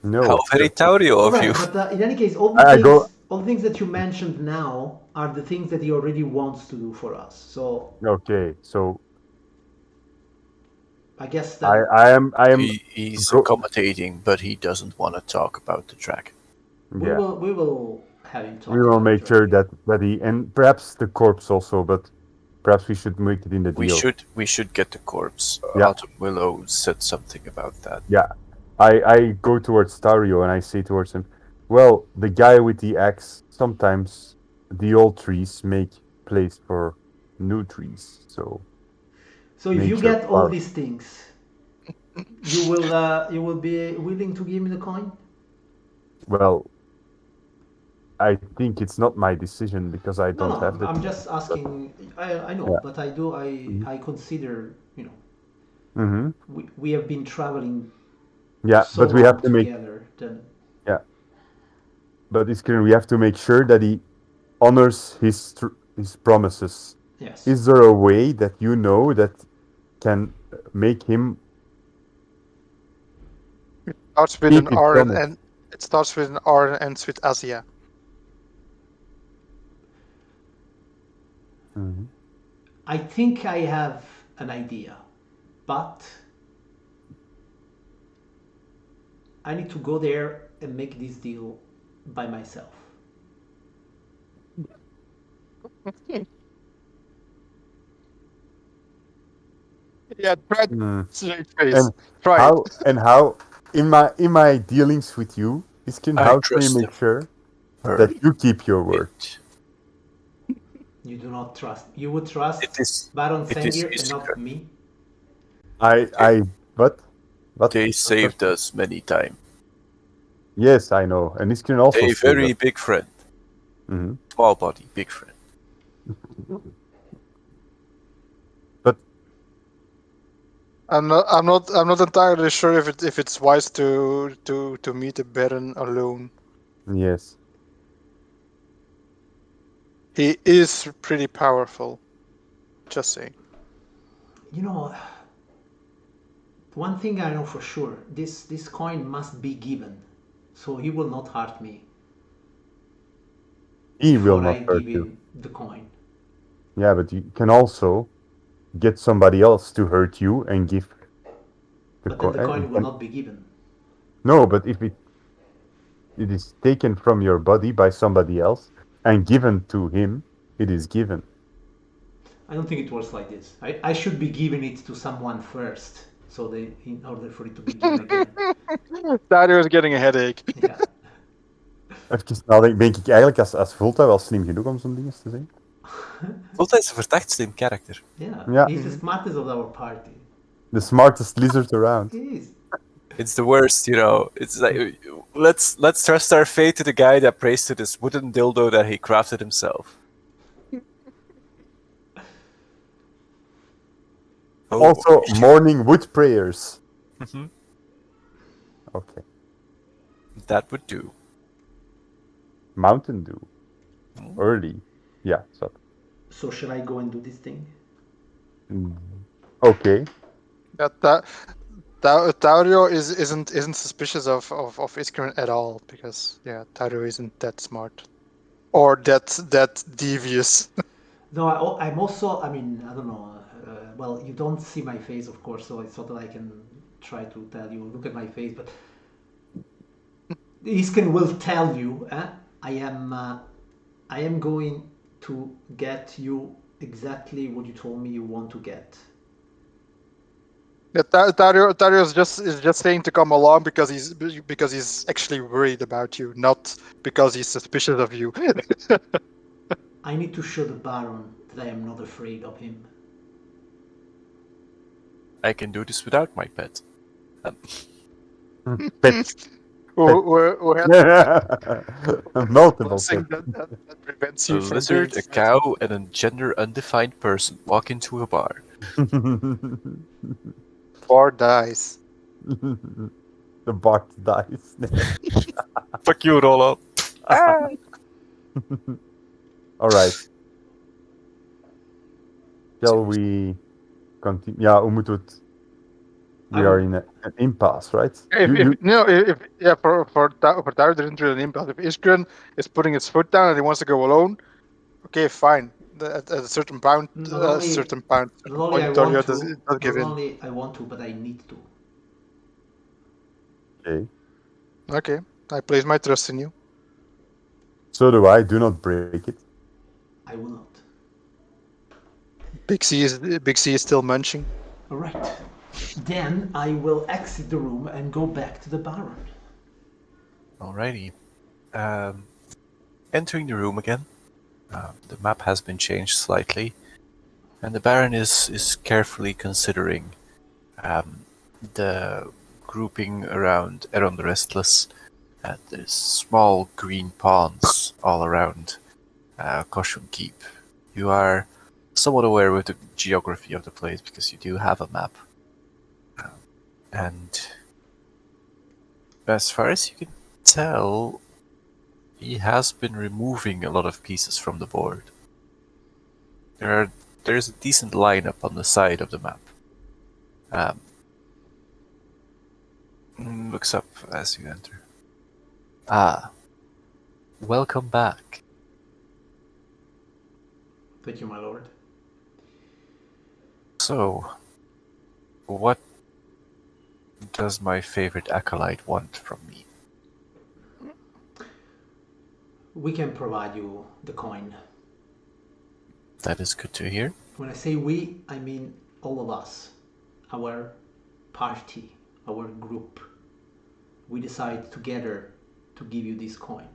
S3: No.
S2: How very Taurio of
S6: Right,
S2: you.
S6: but in any case, all the things that you mentioned now are the things that he already wants to do for us. So
S3: Okay, so
S6: I guess that
S3: I am
S2: He's accommodating, but he doesn't want to talk about the dragon.
S6: we will have him talk.
S3: We will
S6: about
S3: make
S6: it,
S3: sure
S6: right?
S3: that he, and perhaps the corpse also, but perhaps we should make it in the deal.
S2: We should get the corpse.
S3: Yeah.
S2: Autumn Willow said something about that.
S3: Yeah. I go towards Tario and I say towards him, well, the guy with the axe, sometimes the old trees make place for new trees. So
S6: if you
S3: nature
S6: get all
S3: part.
S6: these things, you will be willing to give me the coin?
S3: Well, I think it's not my decision because I don't have the.
S6: I'm just asking. I know,
S3: Yeah.
S6: but I consider
S3: Mm-hmm.
S6: we have been traveling
S3: Yeah,
S6: so
S3: but we have to make.
S6: together. Then
S3: But it's clear we have to make sure that he honors his promises.
S6: yes.
S3: Is there a way that you know that can make him
S4: Starts with
S3: keep
S4: an
S3: his
S4: R
S3: promise?
S4: and it starts with an R and ends with Asia.
S3: Mhm.
S6: I think I have an idea, but I need to go there and make this deal by myself.
S4: Yeah, try
S3: Mm.
S4: straight face.
S3: And
S4: Try
S3: how
S4: it.
S3: and how in my dealings with you, Iskin,
S2: I
S3: how can you
S2: trust
S3: make
S2: him.
S3: sure that you keep your word.
S6: You do not trust. You would trust
S2: It is.
S6: Baron
S2: It is
S6: Sengir and not
S2: Iskra.
S6: me?
S3: What?
S2: They saved us many times.
S3: Yes, I know. And Iskrin also
S2: A
S3: saved
S2: very
S3: us.
S2: big friend.
S3: Mhm.
S2: Small body, big friend.
S3: But
S4: I'm not entirely sure if it's wise to meet a Baron alone.
S3: yes,
S4: He is pretty powerful. Just saying.
S6: You know, one thing I know for sure: this coin must be given, so he will not hurt me
S3: he will
S6: before
S3: not
S6: I
S3: hurt
S6: give
S3: you.
S6: him the coin.
S3: Yeah, but you can also get somebody else to hurt you and give the
S6: But then the coin will
S3: coin.
S6: not be given.
S3: No, but if it is taken from your body by somebody else and given to him, it is given.
S6: I don't think it works like this. I should be giving it to someone first, so in order for it to be given again.
S4: Dario is getting a headache.
S6: Yeah.
S3: Even nadenken, denk ik eigenlijk als Volta wel slim genoeg om zo'n ding eens te zeggen?
S2: Volta is een verdacht slim character.
S6: Yeah.
S3: Yeah.
S6: He's the smartest of our party.
S3: The smartest lizard around.
S6: He is.
S2: It's the worst, you know. It's like let's trust our fate to the guy that prays to this wooden dildo that he crafted himself. Oh,
S3: Also, morning wood prayers.
S2: Mhm.
S3: Okay.
S2: That would do.
S3: Mountain Dew. Early. Yeah, so.
S6: So shall I go and do this thing?
S3: Okay.
S4: Taurio isn't suspicious of Iskrin at all, because Taurio isn't that smart or that devious.
S6: No, I'm also. I mean, I don't know. Well, you don't see my face, of course, so it's not that I can try to tell you. Look at my face, but Isken will tell you. I am going to get you exactly what you told me you want to get.
S4: Yeah, Taurio is just saying to come along because he's actually worried about you, not because he's suspicious of you.
S6: I need to show the Baron that I am not afraid of him.
S2: I can do this without my pet.
S3: Pet.
S4: who has
S3: Multiple
S4: blessing
S3: pets.
S4: that prevents
S2: A
S4: you from
S2: lizard,
S4: being
S2: a cow, and a gender undefined person walk into a bar.
S4: 4 dice.
S3: The box dies.
S2: Fuck you, Rollo.
S3: All right. Shall we continue? Yeah, hoe moeten we het? We are in an impasse, right?
S4: For Taurio there's into an impasse. If Iskren is putting his foot down and he wants to go alone, okay, fine. At a certain point,
S6: Not only I
S4: Taurio
S6: want
S4: does
S6: to,
S4: give
S6: not
S4: in.
S6: only I want to, but I need to.
S3: Okay.
S4: Okay, I place my trust in you.
S3: So do I. Do not break it.
S6: I will not.
S4: Big C is still munching.
S6: All right. Then I will exit the room and go back to the Baron.
S2: Alrighty. Entering the room again. The map has been changed slightly, and the Baron is carefully considering the grouping around Eron the Restless. There's small green ponds all around Koshun Keep. You are somewhat aware with the geography of the place because you do have a map. And as far as you can tell, he has been removing a lot of pieces from the board. There's a decent lineup on the side of the map. Looks up as you enter. Welcome back.
S6: Thank you, my lord.
S2: So, what does my favorite acolyte want from me?
S6: We can provide you the coin.
S2: That is good to hear.
S6: When I say we, I mean all of us. Our party, our group. We decide together to give you this coin.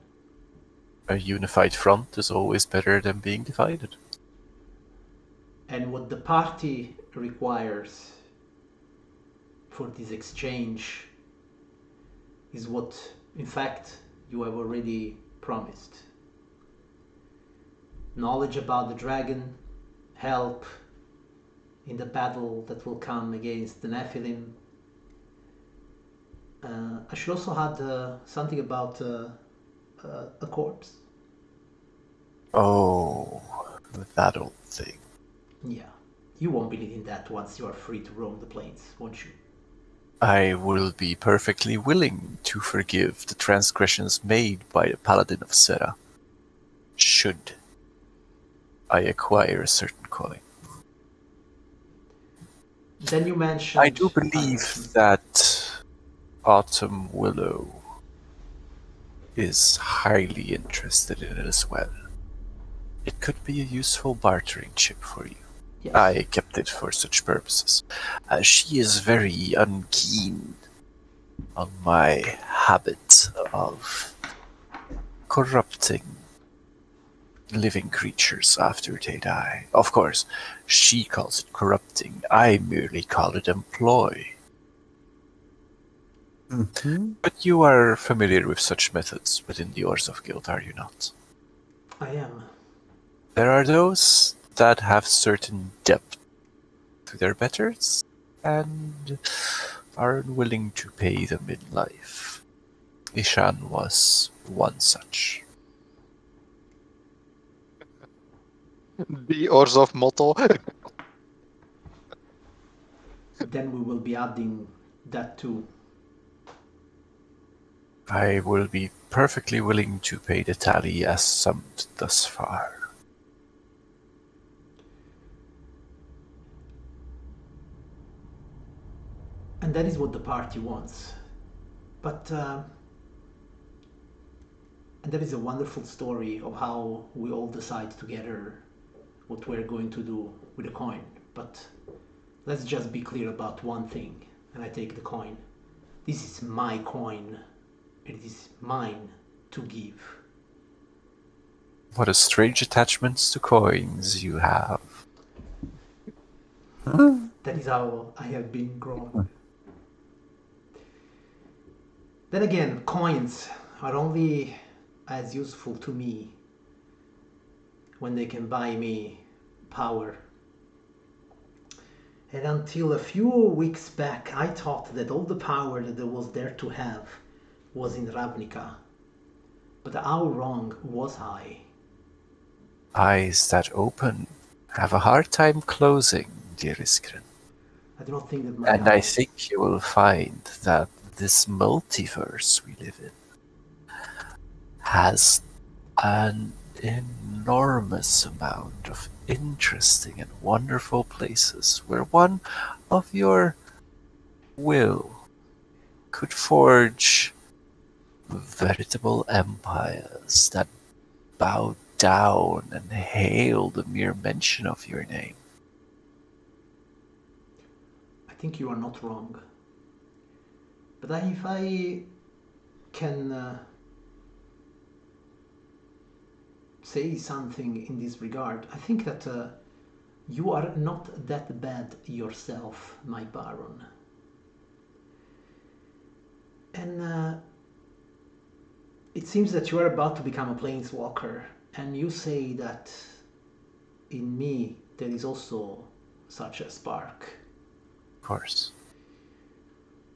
S2: A unified front is always better than being divided.
S6: And what the party requires for this exchange is what, in fact, you have already promised. Knowledge about the dragon, help in the battle that will come against the Nephilim. I should also add something about a corpse.
S2: Oh, that old thing.
S6: Yeah, you won't be needing that once you are free to roam the plains, won't you?
S2: I will be perfectly willing to forgive the transgressions made by the Paladin of Sera, should I acquire a certain coin.
S6: Then you mentioned...
S2: I do believe that Autumn Willow is highly interested in it as well. It could be a useful bartering chip for you.
S6: Yes.
S2: I kept it for such purposes. She is very unkeen on my habit of corrupting living creatures after they die. Of course, she calls it corrupting. I merely call it employ.
S3: Mm-hmm.
S2: But you are familiar with such methods within the Oars of Guild, are you not?
S6: I am.
S2: There are those that have certain depth to their betters, and are unwilling to pay them in life. Ishan was one such.
S4: The Orzhov motto.
S6: Then we will be adding that too.
S2: I will be perfectly willing to pay the tally as summed thus far.
S6: And that is what the party wants. But and that is a wonderful story of how we all decide together what we're going to do with the coin. But let's just be clear about one thing, and I take the coin. This is my coin. It is mine to give.
S2: What a strange attachments to coins you have.
S6: That is how I have been grown. Then again, coins are only as useful to me when they can buy me power. And until a few weeks back, I thought that all the power that there was there to have was in Ravnica. But how wrong was I?
S2: Eyes that open have a hard time closing, dear Iskren.
S6: I do not think that my
S2: And I
S6: eyes...
S2: think you will find that this multiverse we live in has an enormous amount of interesting and wonderful places where one of your will could forge veritable empires that bow down and hail the mere mention of your name.
S6: I think you are not wrong. But if I can say something in this regard, I think that you are not that bad yourself, my Baron. And it seems that you are about to become a planeswalker, and you say that in me there is also such a spark.
S2: Of course.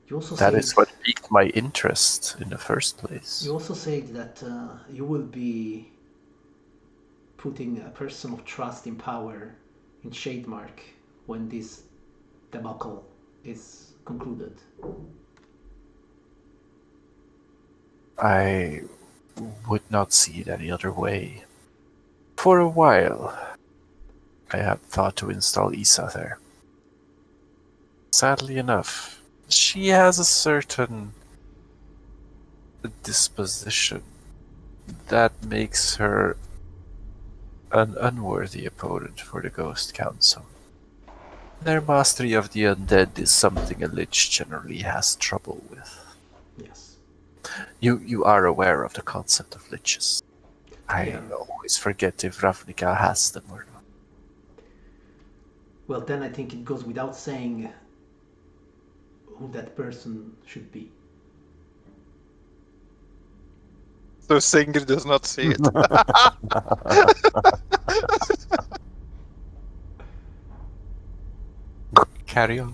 S6: You also
S2: That
S6: said,
S2: is what piqued my interest in the first place.
S6: You also said that you will be putting a person of trust in power in Shademark when this debacle is concluded.
S2: I would not see it any other way. For a while, I had thought to install Isa there. Sadly enough, she has a certain disposition that makes her an unworthy opponent for the Ghost Council. Their mastery of the undead is something a lich generally has trouble with.
S6: Yes.
S2: You are aware of the concept of liches. I
S6: Yeah.
S2: always forget if Ravnica has them or not.
S6: Well, then I think it goes without saying who that person should be.
S4: So Singer does not see it.
S2: Carry on.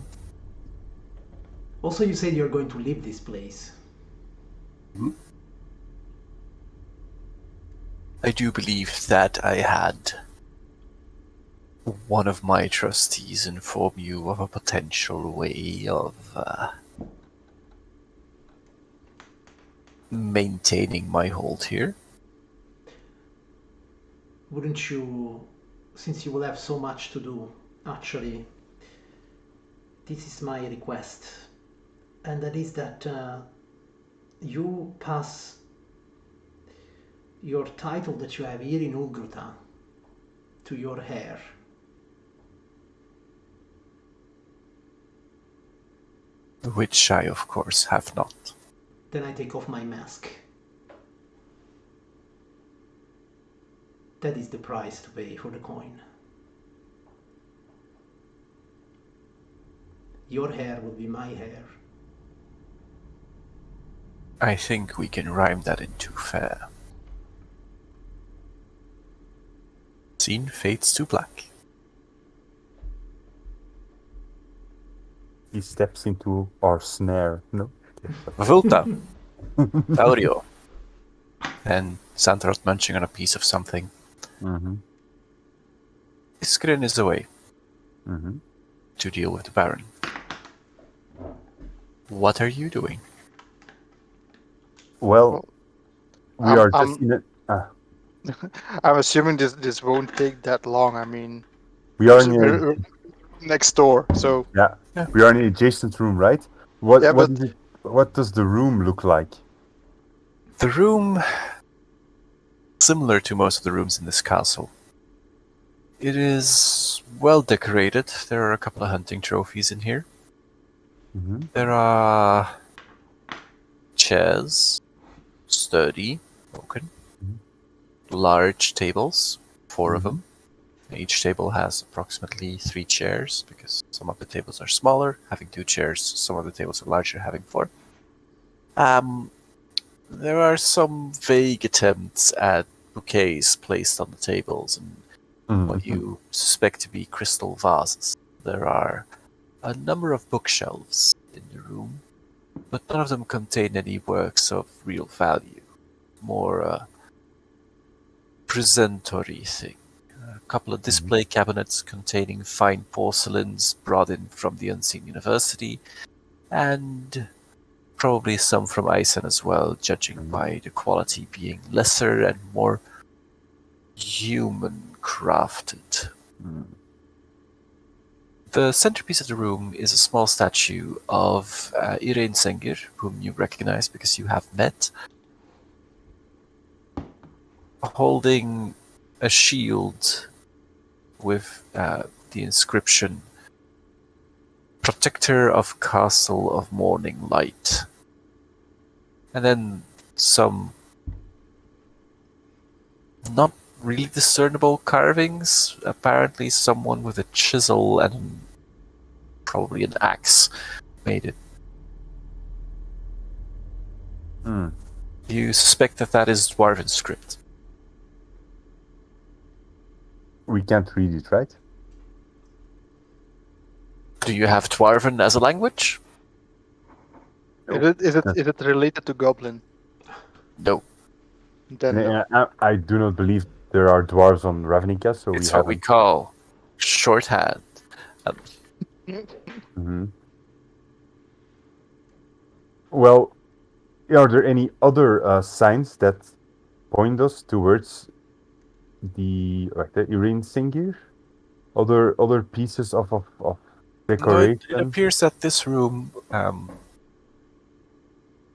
S6: Also, you said you're going to leave this place.
S2: I do believe that I had one of my trustees inform you of a potential way of maintaining my hold here.
S6: Wouldn't you, since you will have so much to do, actually, this is my request, and that is that you pass your title that you have here in Ulgrota to your heir.
S2: Which I, of course, have not.
S6: Then I take off my mask. That is the price to pay for the coin. Your hair will be my hair.
S2: I think we can rhyme that into fair. Scene fades to black.
S3: He steps into our snare. No?
S2: Vulta, Aurio, and Xantaroth munching on a piece of something.
S3: Mm-hmm.
S2: Iskrin is away
S3: Mm-hmm.
S2: to deal with the Baron. What are you doing?
S3: Well, we
S4: I'm-
S3: are
S4: I'm-
S3: just in a...
S4: I'm assuming this won't take that long. I mean,
S3: we are in a...
S4: we're next door, so
S3: Yeah,
S2: Yeah.
S3: we are in an adjacent room, right? What
S4: Yeah,
S3: what
S4: but-
S3: is it? What does the room look like?
S2: The room, similar to most of the rooms in this castle. It is well decorated. There are a couple of hunting trophies in here.
S3: Mm-hmm.
S2: There are chairs, sturdy, oaken, large tables, 4 of them. Each table has approximately 3 chairs, because some of the tables are smaller, having 2 chairs, some of the tables are larger, having 4. There are some vague attempts at bouquets placed on the tables and what you suspect to be crystal vases. There are a number of bookshelves in the room, but none of them contain any works of real value. More a presentory thing. A couple of display cabinets containing fine porcelains brought in from the Unseen University, and probably some from Isen as well, judging by the quality being lesser and more human crafted. The centerpiece of the room is a small statue of Irene Sengir, whom you recognize because you have met, holding a shield with the inscription Protector of Castle of Morning Light. And then some not really discernible carvings. Apparently someone with a chisel and probably an axe made it. You suspect that that is Dwarven script.
S3: We can't read it, right?
S2: Do you have Dwarven as a language?
S4: is it related to Goblin?
S2: No.
S4: Then no.
S3: I do not believe there are dwarves on Ravnica, so
S2: It's
S3: we
S2: what we call shorthand.
S3: Well, are there any other signs that point us towards the Irene Singir? Other pieces of
S2: No,
S3: decoration?
S2: it appears that this room,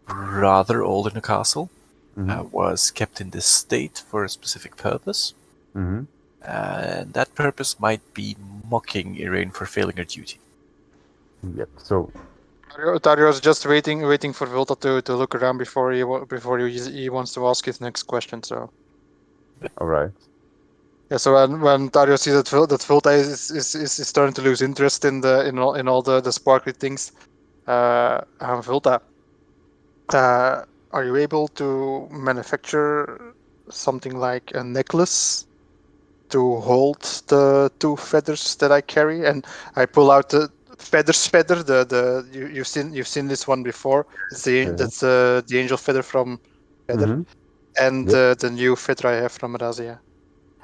S2: rather old in the castle, was kept in this state for a specific purpose. And that purpose might be mocking Irene for failing her duty.
S3: Yep. So
S4: Dario's just waiting for Volta to look around before he wants to ask his next question. So
S3: All right.
S4: Yeah, so when Dario sees that Vilta is starting to lose interest in all the sparkly things, Vilta, are you able to manufacture something like a necklace to hold the 2 feathers that I carry? And I pull out the feather. You've seen this one before.
S3: Yeah.
S4: That's the angel feather from Feather,
S3: Mm-hmm.
S4: and
S3: Yep.
S4: the new feather I have from Razia.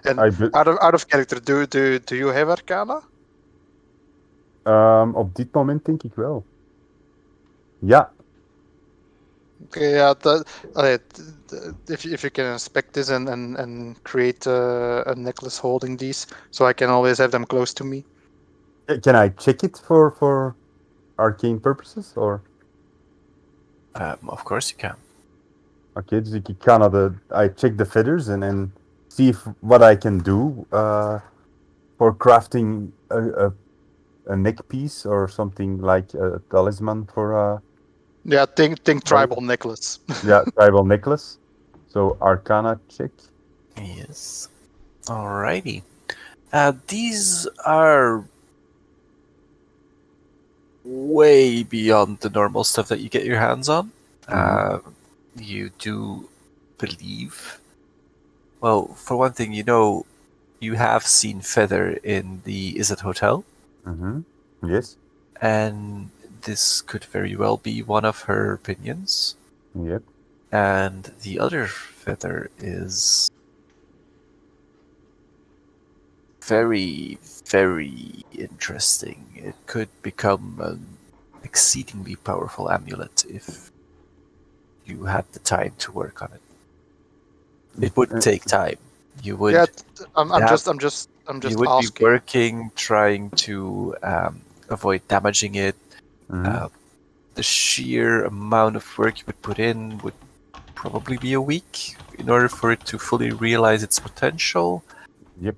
S4: And
S3: I be-
S4: out of character, do you have Arcana?
S3: Op dit moment denk ik wel. Ja.
S4: Okay, yeah. If you can inspect this and create a necklace holding these, so I can always have them close to me.
S3: Can I check it for arcane purposes? Or...
S2: Of course you can.
S3: Oké, dus ik ga naar I check the feathers and see if what I can do for crafting a neck piece or something like a talisman for
S4: Yeah, think tribal necklace.
S3: tribal necklace. So Arcana check.
S2: Yes. Alrighty. These are way beyond the normal stuff that you get your hands on. You do believe. Well, for one thing, you have seen Feather in the Izzet Hotel,
S3: Mm-hmm. Yes.
S2: and this could very well be one of her opinions.
S3: Yep.
S2: And the other Feather is very, very interesting. It could become an exceedingly powerful amulet if you had the time to work on it. It would take time. You would.
S4: Yeah, I'm
S2: have-
S4: just
S2: you would
S4: asking.
S2: be working, trying to avoid damaging it.
S3: Mhm.
S2: The sheer amount of work you would put in would probably be a week in order for it to fully realize its potential.
S3: Yep.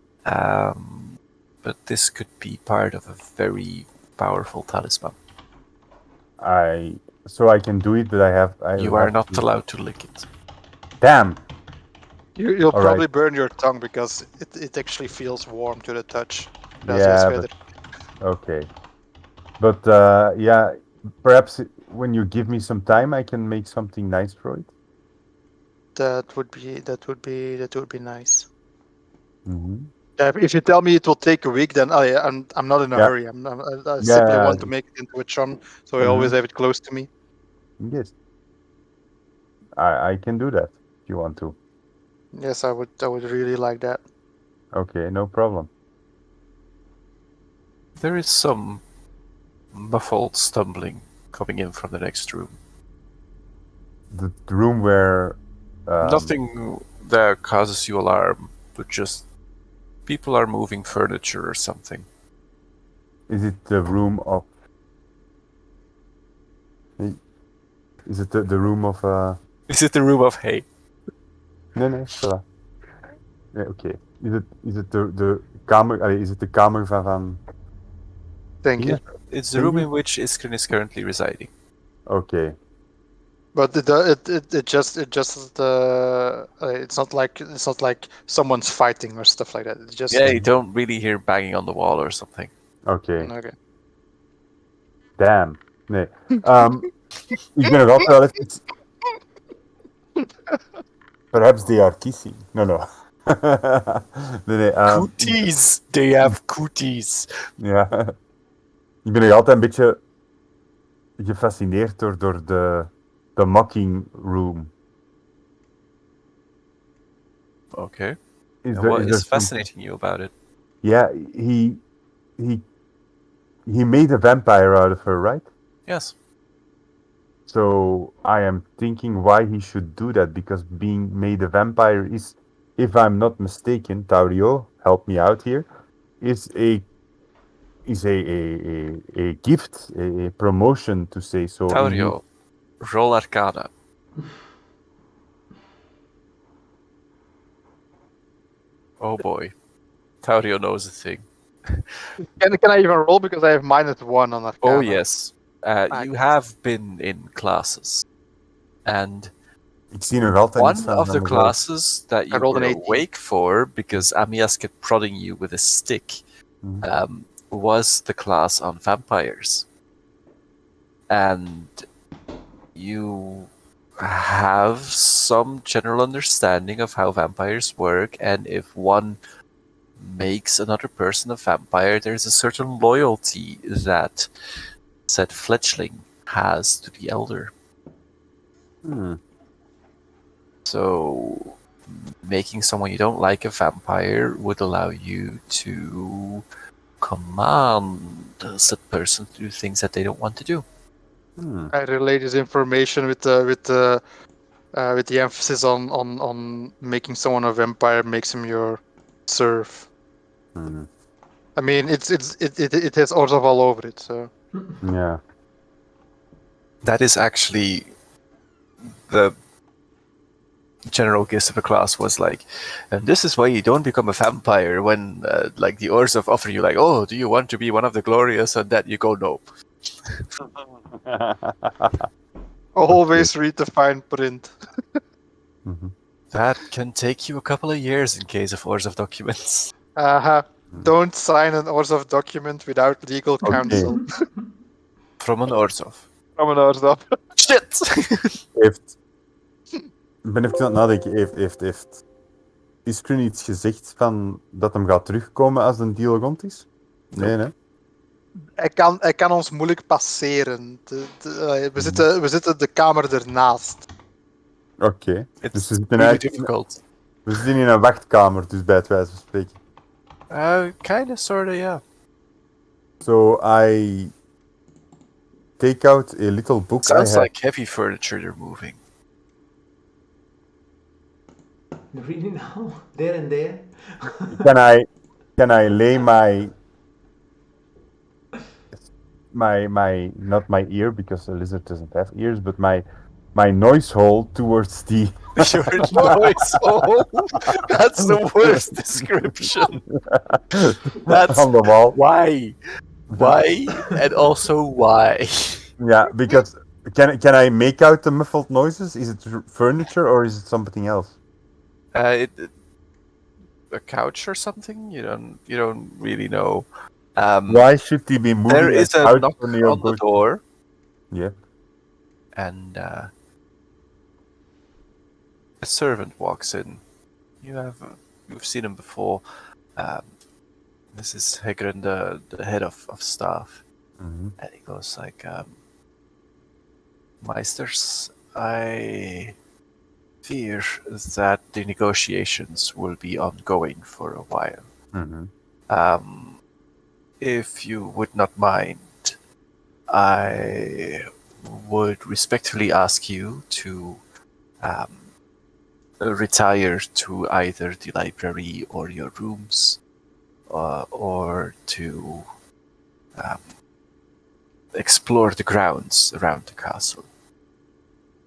S2: But this could be part of a very powerful talisman.
S3: So I can do it, but
S2: You are not allowed to lick it.
S3: Damn.
S4: You'll
S3: All
S4: probably
S3: right.
S4: burn your tongue because it actually feels warm to the touch.
S3: Yeah,
S4: Feather.
S3: okay. But yeah, perhaps when you give me some time, I can make something nice for it.
S4: That would be nice.
S3: Mm-hmm.
S4: If you tell me it will take a week, then I'm not in a
S3: Yeah.
S4: hurry. I simply
S3: Yeah.
S4: want to make it into a charm, so I
S3: Mhm.
S4: always have it close to me.
S3: Yes. I can do that if you want to.
S4: Yes, I would really like that.
S3: Okay, no problem.
S2: There is some muffled stumbling coming in from the next room.
S3: The room where
S2: Nothing that causes you alarm, but just people are moving furniture or something.
S3: is it the room of? Is it the room of?
S2: Is it the room of hay?
S3: Nee, voilà. Nee, oké. Is het de kamer? Is het de kamer van?
S4: Thank you.
S2: It's the room in which Iskrin is currently residing.
S3: Okay.
S4: But it's not like someone's fighting or stuff like that. It's just
S2: Yeah, you don't really hear banging on the wall or something.
S3: Okay.
S4: Okay.
S3: Damn. Nee. Ik ben nog altijd wel even... Perhaps they are kissing. No. nee.
S2: Cooties! They have cooties!
S3: Ja. Ik ben nog altijd een beetje gefascineerd door de mocking room.
S2: Okay.
S3: Is
S2: And
S3: there-
S2: what
S3: is
S2: is
S3: there some-
S2: fascinating you about it?
S3: Yeah, he made a vampire out of her, right?
S2: Yes.
S3: So I am thinking why he should do that, because being made a vampire is, if I'm not mistaken, Taurio, help me out here, is a gift, a promotion to say so.
S2: Taurio, roll Arcana. Oh boy. Taurio knows a thing.
S4: Can I even roll because I have -1 on Arcana?
S2: Oh yes. You have been in classes. And
S3: Ik zie nog altijd niets
S2: One
S3: van
S2: of the
S3: mevrouw.
S2: classes that you
S4: rolled
S2: were
S4: an 18.
S2: awake for, because Amias kept prodding you with a stick, was the class on vampires. And you have some general understanding of how vampires work, and if one makes another person a vampire, there's a certain loyalty that said fledgling has to the elder.
S3: Hmm.
S2: So, making someone you don't like a vampire would allow you to command said person to do things that they don't want to do.
S3: Hmm.
S4: I relay this information with the emphasis on making someone a vampire makes him your serf.
S3: Hmm.
S4: I mean, it has Orzhov all over it. So
S3: Yeah.
S2: That is actually the general gist of the class was like, and this is why you don't become a vampire when like the Orzhov offer you like, oh, do you want to be one of the glorious? And that you go, no.
S4: always read the fine print.
S3: Mhm.
S2: That can take you a couple of years in case of Orzhov documents.
S4: Don't sign an Orzhov document without legal counsel
S2: From an Orzhov.
S4: from an Orzhov.
S2: Shit!
S3: Heeft... Ik ben even aan het nadenken. Is er nu iets gezegd van dat hem gaat terugkomen als een deal rond is? Nee,
S2: Nope.
S3: hè?
S4: Hij kan ons moeilijk passeren. We zitten de kamer ernaast.
S3: Oké.
S2: It's
S3: Dus we zitten
S2: really
S3: eigenlijk
S2: difficult.
S3: we zitten in een wachtkamer, dus bij het wijze van spreken.
S2: Kinda, sorta, yeah.
S3: So I take out a little book I
S2: Sounds
S3: have.
S2: like heavy furniture they're moving.
S6: Really now? There and there?
S3: Can I lay my not my ear, because a lizard doesn't have ears, but my noise hole towards the
S2: Your noise hole? That's the worst description. That's
S3: on the wall.
S2: why. Why? And also why?
S3: Yeah, because can I make out the muffled noises? Is it furniture or is it something else?
S2: A couch or something? You don't really know.
S3: Why should he be moving?
S2: There is a
S3: couch
S2: knock
S3: when you're
S2: on the
S3: going-
S2: door,
S3: Yeah.
S2: and a servant walks in. You've seen him before. This is Hegren, the head of staff,
S3: Mhm.
S2: and he goes like, Meisters, I fear that the negotiations will be ongoing for a while.
S3: Mhm.
S2: If you would not mind, I would respectfully ask you to retire to either the library or your rooms, or to explore the grounds around the castle.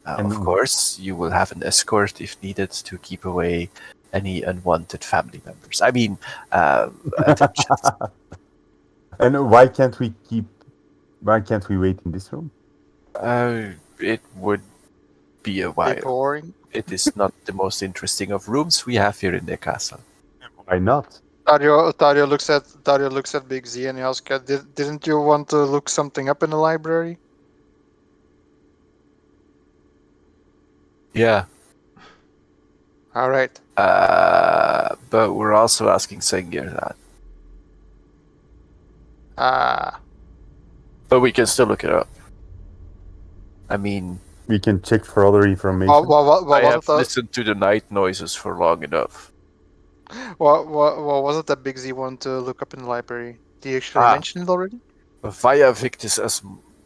S2: Of course, you will have an escort if needed to keep away any unwanted family members. I mean, attentions.
S3: And why can't we wait in this room?
S2: It would be a while.
S4: Boring.
S2: It is not the most interesting of rooms we have here in the castle.
S3: Why not?
S4: Dario looks at Big Z and he asks, "Didn't you want to look something up in the library?"
S2: Yeah.
S4: All right.
S2: But we're also asking Sengir that. But we can still look it up. I mean,
S3: We can check for other information.
S4: What
S2: I
S4: was
S2: have
S4: it?
S2: listened to the night noises for long enough.
S4: What was it that Big Z wanted to look up in the library? Did you actually mention it already?
S2: Via Victus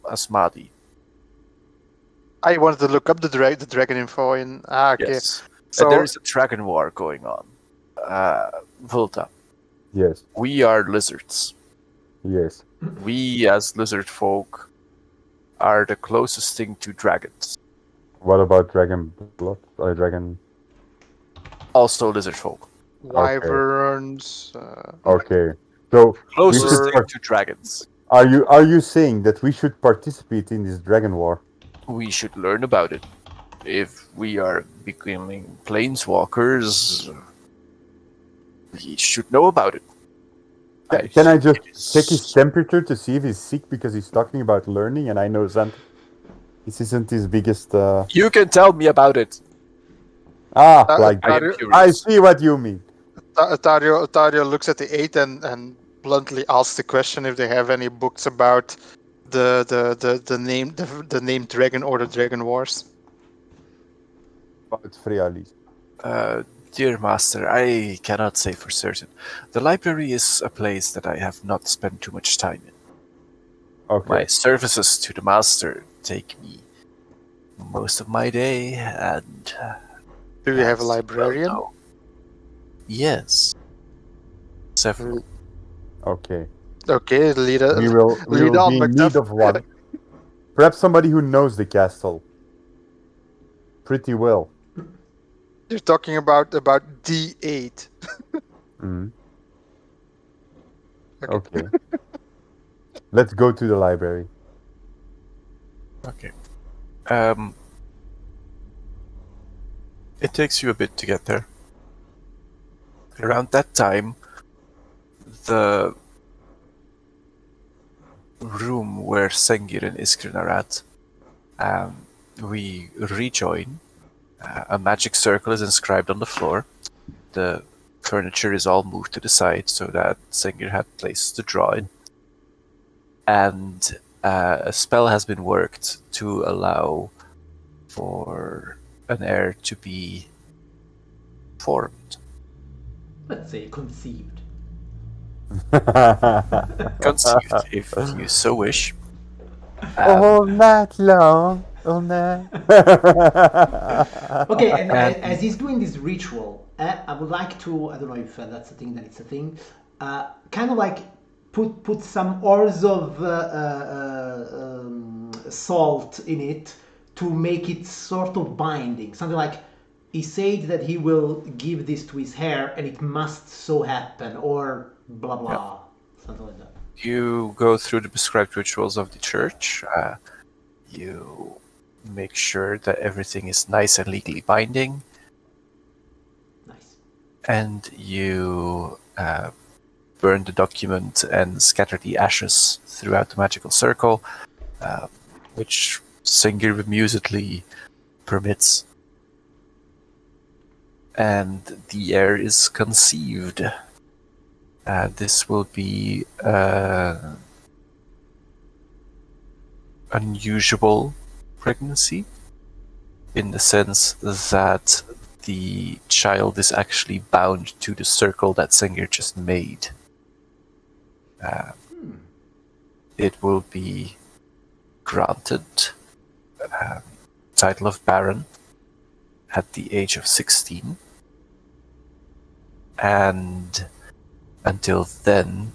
S2: Asmadi.
S4: I wanted to look up the dragon info in. Okay.
S2: Yes.
S4: So
S2: And there is a dragon war going on. Volta,
S3: Yes.
S2: we are lizards.
S3: Yes.
S2: We, as lizard folk, are the closest thing to dragons.
S3: What about dragon blood? Dragon.
S2: Also lizard folk.
S4: wyverns.
S3: Okay. So
S2: Closest
S3: should
S2: thing to dragons.
S3: are you saying that we should participate in this dragon war?
S2: We should learn about it. if we are becoming planeswalkers, we should know about it.
S3: Can I just
S2: it
S3: check his
S2: is-
S3: temperature to see if he's sick because he's talking about learning and I know something? This isn't his biggest.
S2: You can tell me about it.
S3: Like
S2: I am
S4: Tario,
S2: curious.
S3: I see what you mean.
S4: Tario looks at the 8 and bluntly asks the question if they have any books about the name dragon or the Dragon Wars.
S3: About Freyalis.
S2: Dear Master, I cannot say for certain. The library is a place that I have not spent too much time in.
S3: Okay.
S2: My services to the Master take me most of my day, and
S4: Do you have a
S2: as well
S4: librarian?
S2: know- Yes. Several.
S3: Okay.
S4: Okay, lead
S3: We will
S4: on,
S3: be in
S4: Macduff.
S3: need of one. Perhaps somebody who knows the castle pretty well.
S4: You're talking about D8.
S3: Mhm.
S4: Okay.
S3: Okay. Let's go to the library.
S2: Okay. It takes you a bit to get there. Around that time, the room where Sengir and Iskrin are at, we rejoin. A magic circle is inscribed on the floor. The furniture is all moved to the side so that Sengir had places to draw in. And a spell has been worked to allow for an heir to be formed.
S6: Let's say conceived.
S2: Conceived, if you so wish.
S3: All night long. All night.
S6: Okay, and
S2: And-
S6: as he's doing this ritual, I would like to, I don't know if that's a thing, that it's a thing, kind of like put some ores of salt in it to make it sort of binding. Something like he said that he will give this to his hair and it must so happen, or blah blah, something like that.
S2: You go through the prescribed rituals of the church. You make sure that everything is nice and legally binding,
S6: Nice.
S2: and you burn the document and scatter the ashes throughout the magical circle, which Singir bemusedly permits. And the heir is conceived. This will be unusual pregnancy in the sense that the child is actually bound to the circle that Sengir just made. It will be granted title of Baron at the age of 16, and until then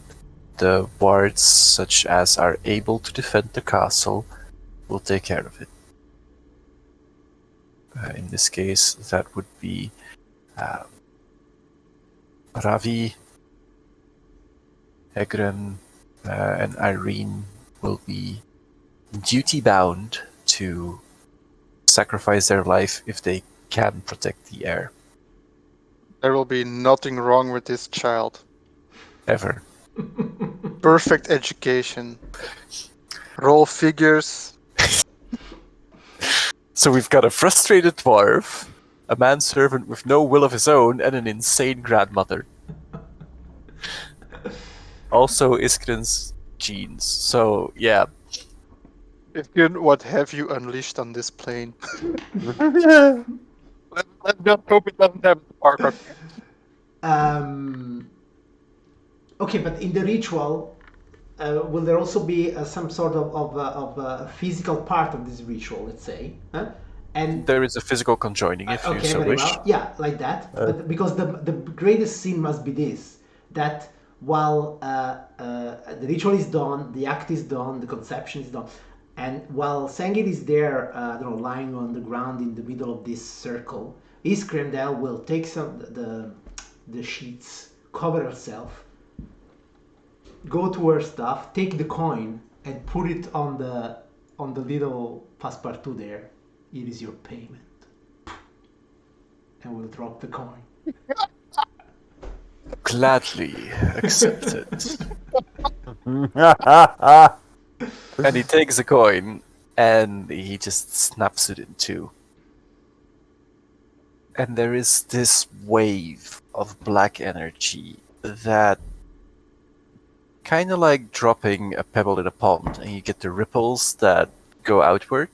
S2: the wards such as are able to defend the castle will take care of it. In this case, that would be Ravi, Egren, and Irene will be duty-bound to sacrifice their life if they can protect the heir.
S4: There will be nothing wrong with this child.
S2: Ever.
S4: Perfect education. Roll figures.
S2: So we've got a frustrated dwarf, a manservant with no will of his own, and an insane grandmother. Also Iskrin's genes. So yeah,
S4: Ifgin, what have you unleashed on this plane? Let's just hope it doesn't have spark.
S6: Okay, but in the ritual, will there also be some sort of physical part of this ritual, let's say? Huh? And
S2: there is a physical conjoining if you
S6: okay,
S2: so
S6: very
S2: wish.
S6: well. Yeah, like that. But because the greatest sin must be this: that while the ritual is done, the act is done, the conception is done, and while Sengir is there, lying on the ground in the middle of this circle, Iskrendel will take some the sheets, cover herself, go to her stuff, take the coin, and put it on the little passepartout there. It is your payment. and will drop the coin.
S2: Gladly accepted. And he takes the coin and he just snaps it in two. And there is this wave of black energy that kind of like dropping a pebble in a pond and you get the ripples that go outward.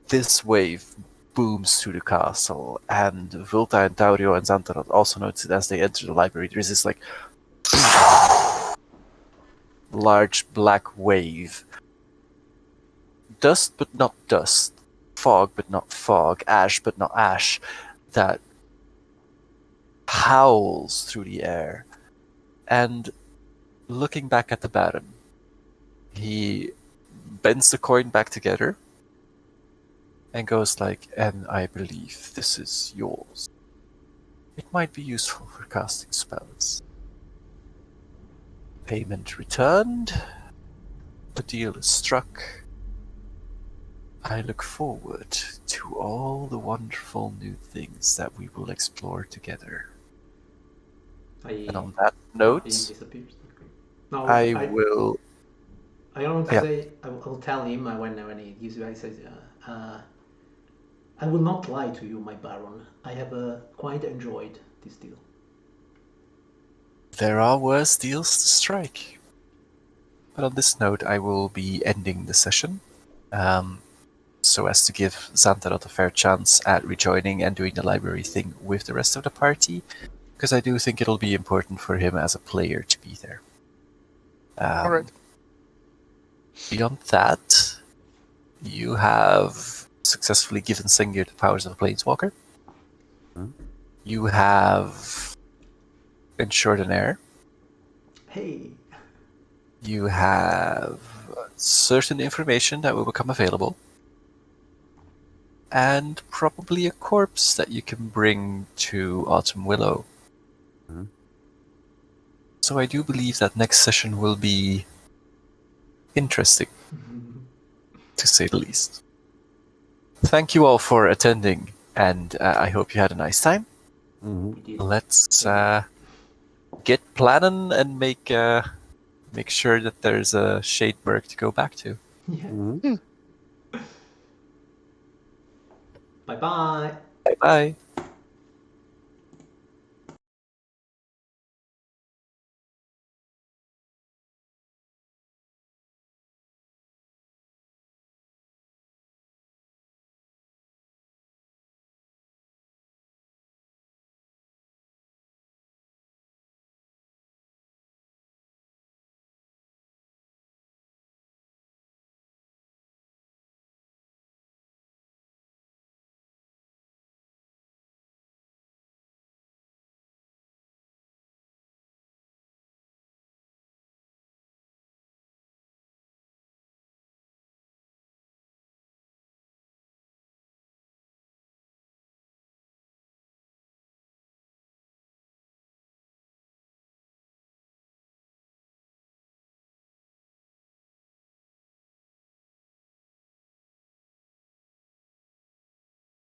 S2: This wave booms through the castle, and Vulta and Taurio and Xantarot also notice it as they enter the library. There's this like large black wave. Dust but not dust. Fog but not fog. Ash but not ash. That howls through the air. And looking back at the Baron, he bends the coin back together and goes like, and I believe this is yours. It might be useful for casting spells. Payment returned. The deal is struck. I look forward to all the wonderful new things that we will explore together. And on that
S6: He
S2: note,
S6: disappears. No,
S2: I will...
S6: I don't want to
S2: Yeah.
S6: say. I will tell him when he gives you. I says, I will not lie to you, my Baron. I have quite enjoyed this deal.
S2: There are worse deals to strike. But on this note, I will be ending the session, so as to give Xantarot a fair chance at rejoining and doing the library thing with the rest of the party, because I do think it'll be important for him as a player to be there.
S4: Alright.
S2: Beyond that, you have successfully given Sengir the powers of a Planeswalker.
S3: Hmm.
S2: You have ensured an heir.
S6: Hey,
S2: You have certain information that will become available. And probably a corpse that you can bring to Autumn Willow.
S3: Mhm.
S2: So I do believe that next session will be interesting, to say the least. Thank you all for attending, and I hope you had a nice time.
S3: Mhm.
S6: we did.
S2: Let's get planning and make sure that there's a Shade Merc to go back to.
S6: Yeah.
S3: Mhm.
S6: Bye bye.
S2: Bye bye.